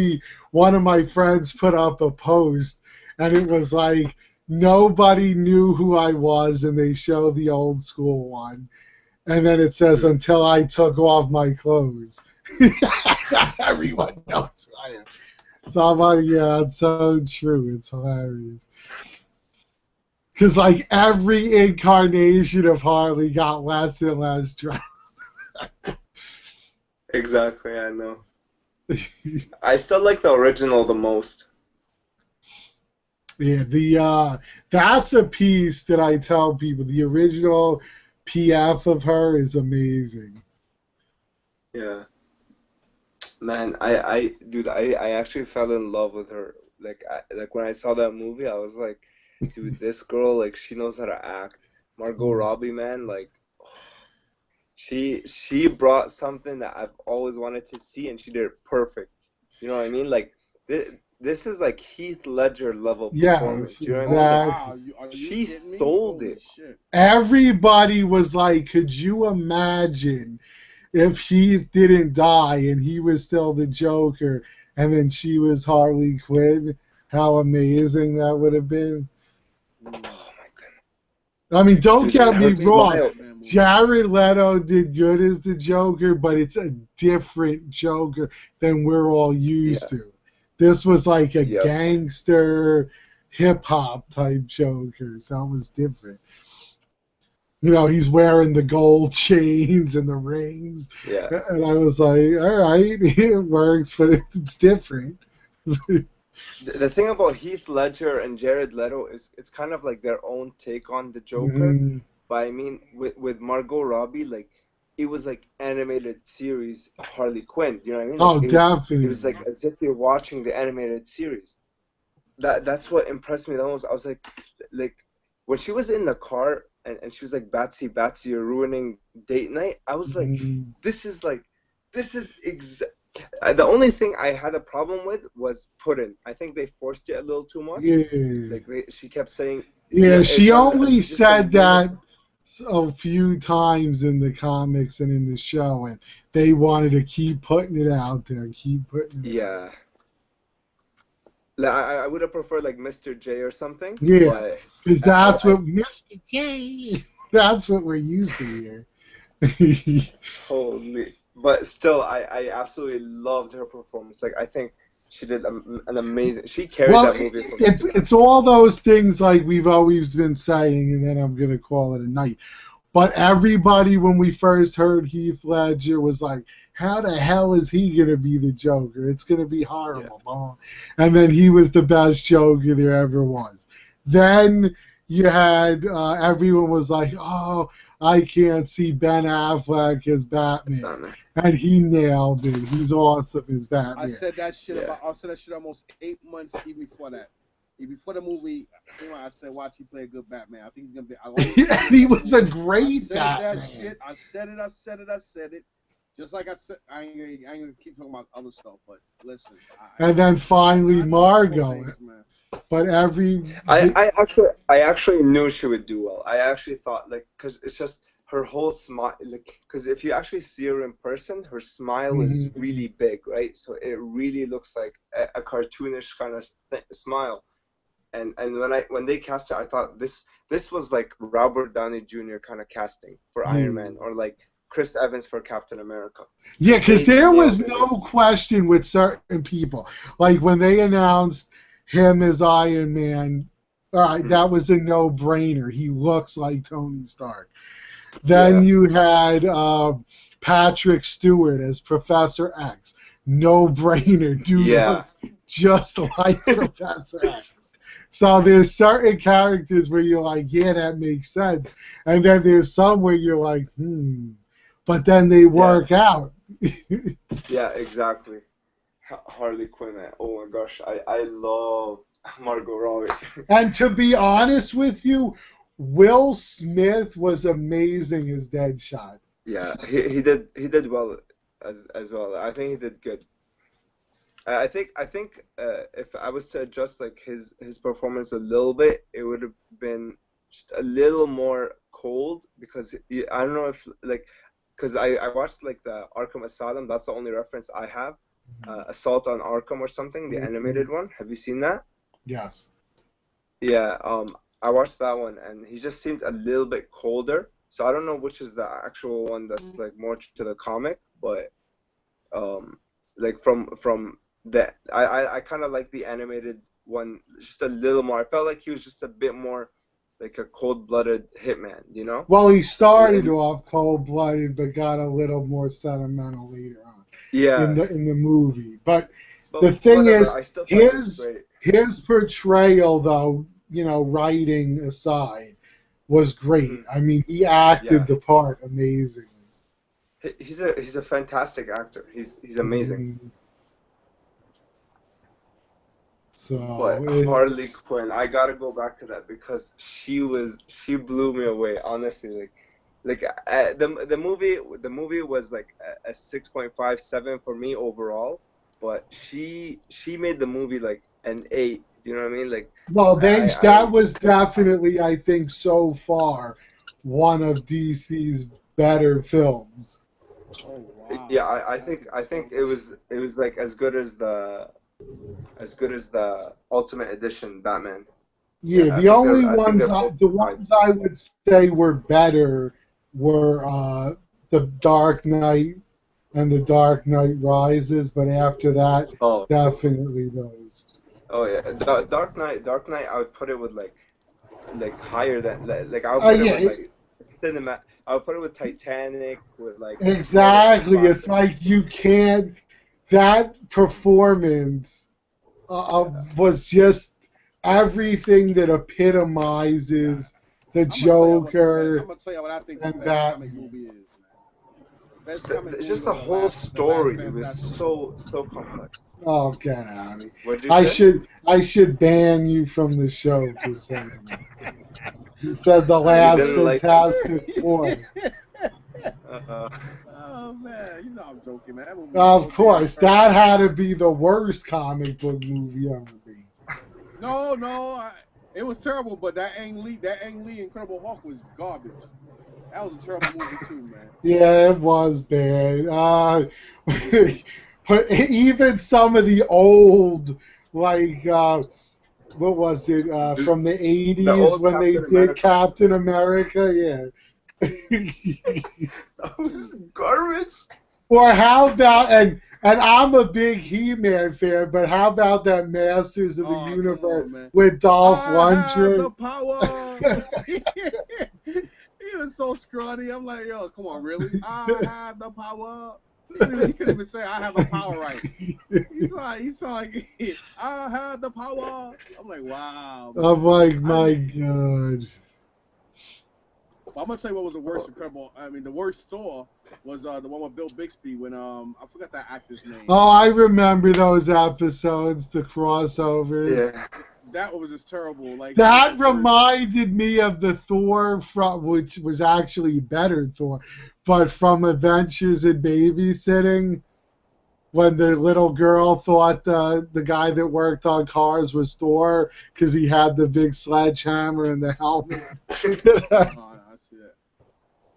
One of my friends put up a post, and it was like nobody knew who I was, and they show the old school one. And then it says, until I took off my clothes. Everyone knows who I am. So I'm like, yeah, it's so true. It's hilarious. Because, like, every incarnation of Harley got less and less dressed. exactly. I know. I still like the original the most. Yeah, that's a piece that I tell people. The original PF of her is amazing. Yeah. Man, dude, I actually fell in love with her. Like, when I saw that movie, I was like, dude, this girl, like, she knows how to act. Margot Robbie, man, like, she brought something that I've always wanted to see, and she did it perfect. You know what I mean? Like, this is like Heath Ledger level performance. You know what I mean? Wow, She sold Holy it. shit. Everybody was like, could you imagine if he didn't die and he was still the Joker and then she was Harley Quinn? How amazing that would have been. Oh my goodness. I mean, don't Dude, get her me wrong. smile. Jared Leto did good as the Joker, but it's a different Joker than we're all used to. This was like a gangster, hip-hop type Joker, so it was different. You know, he's wearing the gold chains and the rings. Yeah. And I was like, all right, it works, but it's different. The thing about Heath Ledger and Jared Leto is it's kind of like their own take on the Joker. Mhm. But I mean, with Margot Robbie, like, it was like animated series Harley Quinn. You know what I mean? Like, Definitely. It was like as if you're watching the animated series. That's what impressed me the most. I was like when she was in the car and she was like, Batsy, you're ruining date night. I was like, this is the only thing I had a problem with was Puddin'. I think they forced it a little too much. Yeah. Like she kept saying. Yeah, she it's only just said the- that a few times in the comics and in the show, and they wanted to keep putting it out there, keep putting it. Yeah. Like, I would have preferred like Mr. J or something. Yeah, because that's I- what Mr. J. That's what we're used to here. Holy. But still, I absolutely loved her performance. Like, I think she did an amazing. She carried that movie. It's all those things like we've always been saying, and then I'm gonna call it a night. But everybody, when we first heard Heath Ledger, was like, "How the hell is he gonna be the Joker? It's gonna be horrible." And then he was the best Joker there ever was. Then you had everyone was like, "Oh, I can't see Ben Affleck as Batman," and he nailed it. He's awesome as Batman. I said that shit almost 8 months even before that. Even before the movie came out, I said, watch he play a good Batman. I think he's gonna be. I like He was a great I said Batman. that shit. I said it. Just like I said, I ain't gonna keep talking about other stuff, but listen. And then finally Margot. Things, man. But I actually knew she would do well. I actually thought, like, because it's just her whole smile, like, because if you actually see her in person, her smile is really big, right? So it really looks like a cartoonish kind of smile. And when they cast her, I thought this was like Robert Downey Jr. kind of casting for Iron Man, or like Chris Evans for Captain America. Yeah, because there was no question with certain people. Like when they announced him as Iron Man, all right, that was a no-brainer. He looks like Tony Stark. Then you had Patrick Stewart as Professor X. No brainer, dude looks just like Professor X. So there's certain characters where you're like, yeah, that makes sense. And then there's some where you're like, but then they work out. Yeah, exactly. Harley Quinn, man. Oh my gosh, I love Margot Robbie. And to be honest with you, Will Smith was amazing as Deadshot. Yeah, he did well as well. I think he did good. I think if I was to adjust like his performance a little bit, it would have been just a little more cold because I don't know if like because I watched like the Arkham Asylum. That's the only reference I have. Assault on Arkham or something, the animated one. Have you seen that? Yes. Yeah. I watched that one, and he just seemed a little bit colder. So I don't know which is the actual one that's like more to the comic, but like from the I kind of like the animated one just a little more. I felt like he was just a bit more like a cold-blooded hitman, you know? Well, he started off cold-blooded, but got a little more sentimental later on. Yeah. In the movie, but the thing whatever, is, his portrayal, though, you know, writing aside, was great. I mean, he acted the part amazingly. He's a fantastic actor. He's amazing. So, but Harley Quinn, I gotta go back to that because she blew me away. Honestly, the movie was like a 6.57 for me overall, but she made the movie like an 8. Do you know what I mean? Like, well, that was definitely, I think, so far one of DC's better films. Oh wow! Yeah, I think it was like as good as the Ultimate Edition Batman. Yeah, the only ones I would say were better were the Dark Knight and the Dark Knight Rises, but after that, definitely those. Oh yeah, Dark Knight. I would put it with like higher than like I would put it with like cinema. I would put it with Titanic, with like exactly. It's like you can't. That performance was just everything that epitomizes the Joker. I'm gonna tell you what I think the best comic movie is. It's just the whole story was so complex. Oh, get out of here! I should ban you from the show for saying that. You said the last Fantastic Four. Oh man, you know I'm joking, man. Of course, that had to be the worst comic book movie ever made. No, it was terrible. But that Ang Lee Incredible Hulk was garbage. That was a terrible movie too, man. Yeah, it was bad. But even some of the old, like, what was it, from the 80s when they did Captain America? Yeah. That was garbage. Or how about, and I'm a big He-Man fan, but how about that Masters of the Universe with Dolph Lundgren? The power. He was so scrawny. I'm like, yo, come on, really? I have the power. He couldn't even say I have the power right. He saw like I have the power. I'm like, wow. Man. I'm like, my God. Well, I'm gonna tell you what was the worst Incredible. I mean, the worst Thor was the one with Bill Bixby when I forgot that actor's name. Oh, I remember those episodes, the crossovers. Yeah. That was just terrible. Like that reminded me of the Thor which was actually better Thor, but from Adventures in Babysitting, when the little girl thought the guy that worked on cars was Thor because he had the big sledgehammer and the helmet. I see that.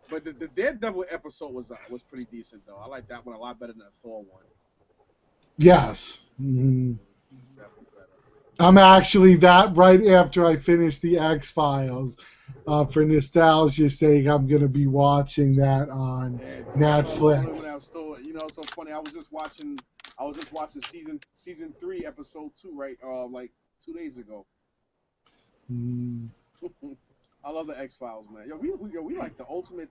But the Daredevil episode was pretty decent though. I like that one a lot better than the Thor one. Yes. Mm-hmm. I'm actually that right after I finish the X-Files. For nostalgia's sake, I'm gonna be watching that on Netflix. You know, so funny. I was just watching season 3, episode 2, right? Like 2 days ago. Mm. I love the X-Files, man. Yo, we like the ultimate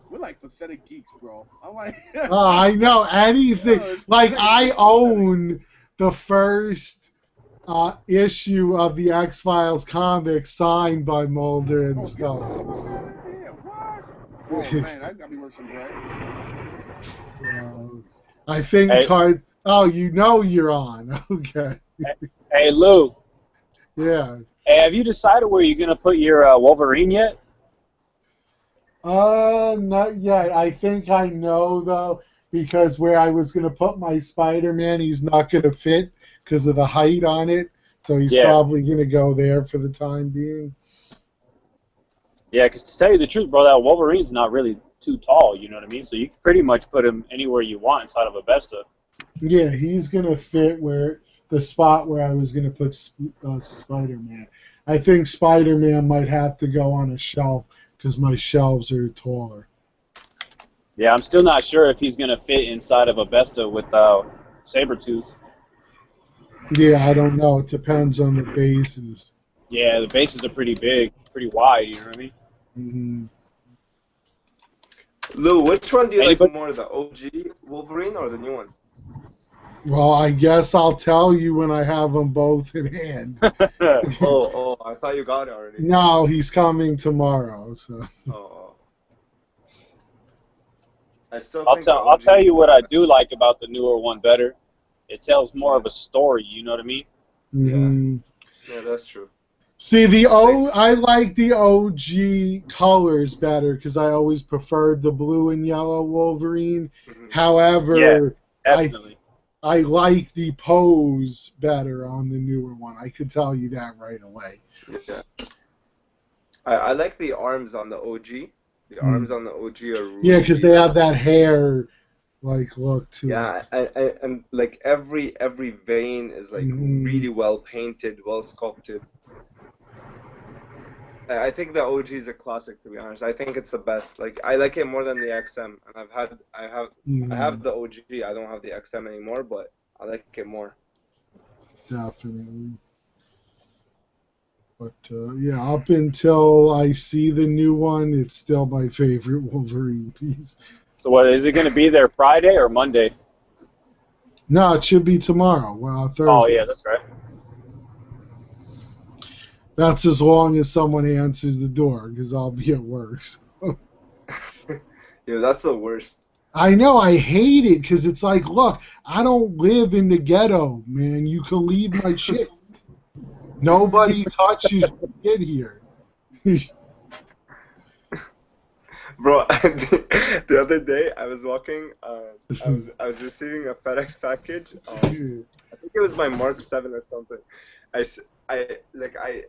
We're like pathetic geeks, bro. I'm like, Oh, I know anything. Yo, it's Like crazy. I own the first issue of the X-Files comic signed by Mulder and Oh, get the Scully. fuck out of here. What? Oh, man, that got me worth some bread. So, I think Hey. cards. Oh, you know you're on. Okay. Hey, Lou. Yeah. Hey, have you decided where you're gonna put your Wolverine yet? Not yet. I think I know though, because where I was gonna put my Spider-Man, he's not gonna fit because of the height on it. So he's Yeah. probably gonna go there for the time being. Yeah, because to tell you the truth, bro, that Wolverine's not really too tall. You know what I mean? So you can pretty much put him anywhere you want inside of a Vesta. Yeah, he's gonna fit where the spot where I was gonna put Spider-Man. I think Spider-Man might have to go on a shelf because my shelves are taller. Yeah, I'm still not sure if he's gonna fit inside of a Vesta with Sabretooth. Yeah, I don't know. It depends on the bases. Yeah, the bases are pretty big, pretty wide. You know what I mean? Hmm. Lou, which one do you Anybody- like more, the OG Wolverine or the new one? Well, I guess I'll tell you when I have them both in hand. Oh, I thought you got it already. No, he's coming tomorrow. So. Oh. I still I'll think tell you what I do like about the newer one better. It tells more of a story. You know what I mean? Mhm. Yeah, that's true. See, I like the OG colors better because I always preferred the blue and yellow Wolverine. Mhm. However, Definitely. I like the pose better on the newer one. I could tell you that right away. Yeah. I like the arms on the OG. The arms on the OG are really Yeah, because they have nice. that hair like look to it. Yeah, and like every vein is like really well painted, well sculpted. I think the OG is a classic, to be honest. I think it's the best. Like I like it more than the XM, and I have the OG. I don't have the XM anymore, but I like it more. Definitely. But yeah, up until I see the new one, it's still my favorite Wolverine piece. So what is it going to be there Friday or Monday? No, it should be tomorrow. Well, Thursday. Oh yeah, that's right. That's as long as someone answers the door, because I'll be at work. So. Yeah, that's the worst. I know, I hate it, because it's like, look, I don't live in the ghetto, man. You can leave my shit. Nobody touches shit here. Bro, the other day I was walking. I was receiving a FedEx package. I think it was my Mark 7 or something. I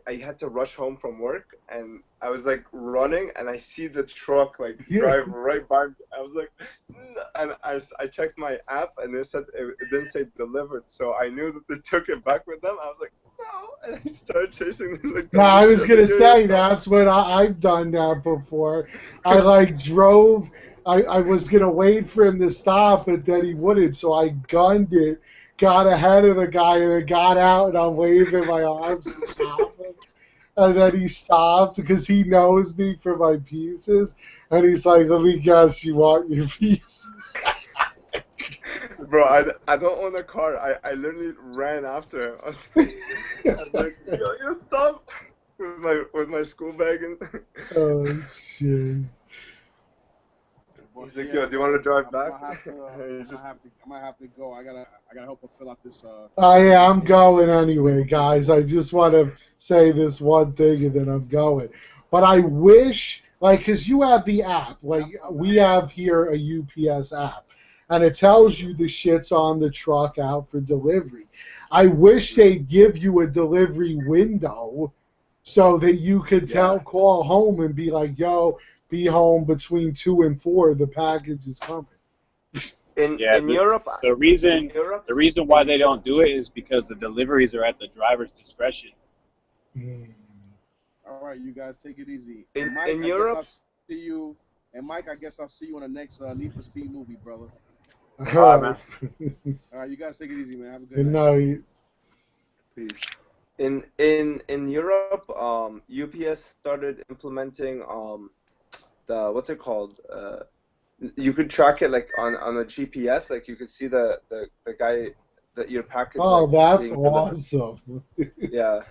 had to rush home from work, and I was like running, and I see the truck like drive right by me. I was like, and I checked my app, and it didn't say delivered, so I knew that they took it back with them. I was like, no, and I started chasing them. Like, No, I was gonna say that's what I've done that before. I like drove. I was gonna wait for him to stop, but then he wouldn't, so I gunned it, got ahead of the guy, and then got out, and I'm waving my arms to stop him. And then he stopped because he knows me for my pieces, and he's like, "Let me guess, you want your piece?" Bro, I don't own a car. I literally ran after him. I was like, yo, stop! With my school bag and. Oh shit. He's like, yo, do you want to drive back? I might have to go. I gotta help her fill out this. Yeah, I'm going anyway, guys. I just want to say this one thing, and then I'm going. But I wish, like, because you have the app, like we have here a UPS app, and it tells you the shit's on the truck out for delivery. I wish they'd give you a delivery window so that you could call home and be like, yo, be home between 2 and 4. The package is coming. In Europe, the reason why they don't do it is because the deliveries are at the driver's discretion. All right, you guys take it easy. In Mike, Europe, I'll see you. And Mike, I guess I'll see you in the next Need for Speed movie, brother. All right, All right, you guys take it easy, man. Have a good good night. night. Peace. In Europe, UPS started implementing the what's it called? You could track it like on a GPS. Like you could see the guy that your package. Oh, like, that's being delivered. awesome. Yeah,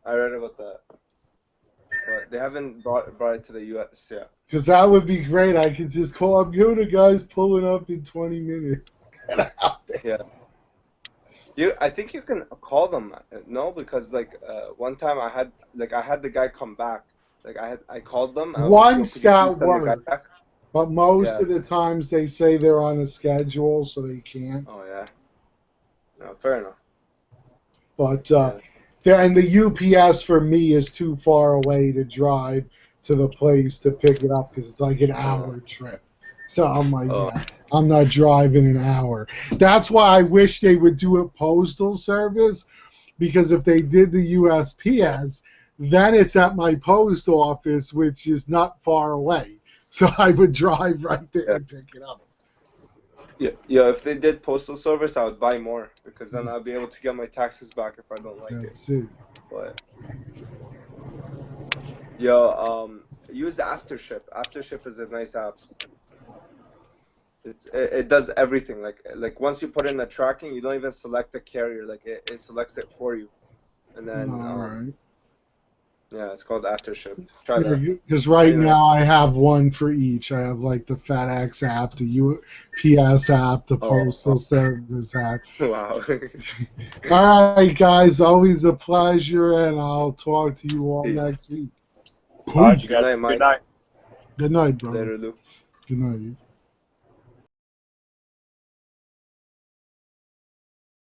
I read about that, but they haven't brought it to the U.S. yet. Because that would be great. I could just call up, you the guys pulling up in 20 minutes. Yeah. I think you can call them. No, because like one time I had the guy come back. Like I called them. I was like, One "Yo, could you please scout send the guy works, back?" but most Yeah. of the times they say they're on a schedule, so they can't. Oh yeah. No, fair enough. But Yeah. and the UPS for me is too far away to drive to the place to pick it up because it's like an hour trip. So I'm like, yeah, I'm not driving an hour. That's why I wish they would do a postal service, because if they did the USPS, then it's at my post office, which is not far away. So I would drive right there and pick it up. Yeah, if they did postal service, I would buy more because then I'll be able to get my taxes back if I don't like That's it. it. But use Aftership. Aftership is a nice app. It does everything. Like once you put in the tracking, you don't even select the carrier. Like it selects it for you, and then All right. yeah, it's called Aftership. Try that. Because right Anyway. now I have one for each. I have like the FedEx app, the UPS app, the Postal Service app. Wow. All right, guys. Always a pleasure, and I'll talk to you all Peace. next week. All right, you Good guys. night, Mike. Good night. Good night, brother. Later, Lou. Good night.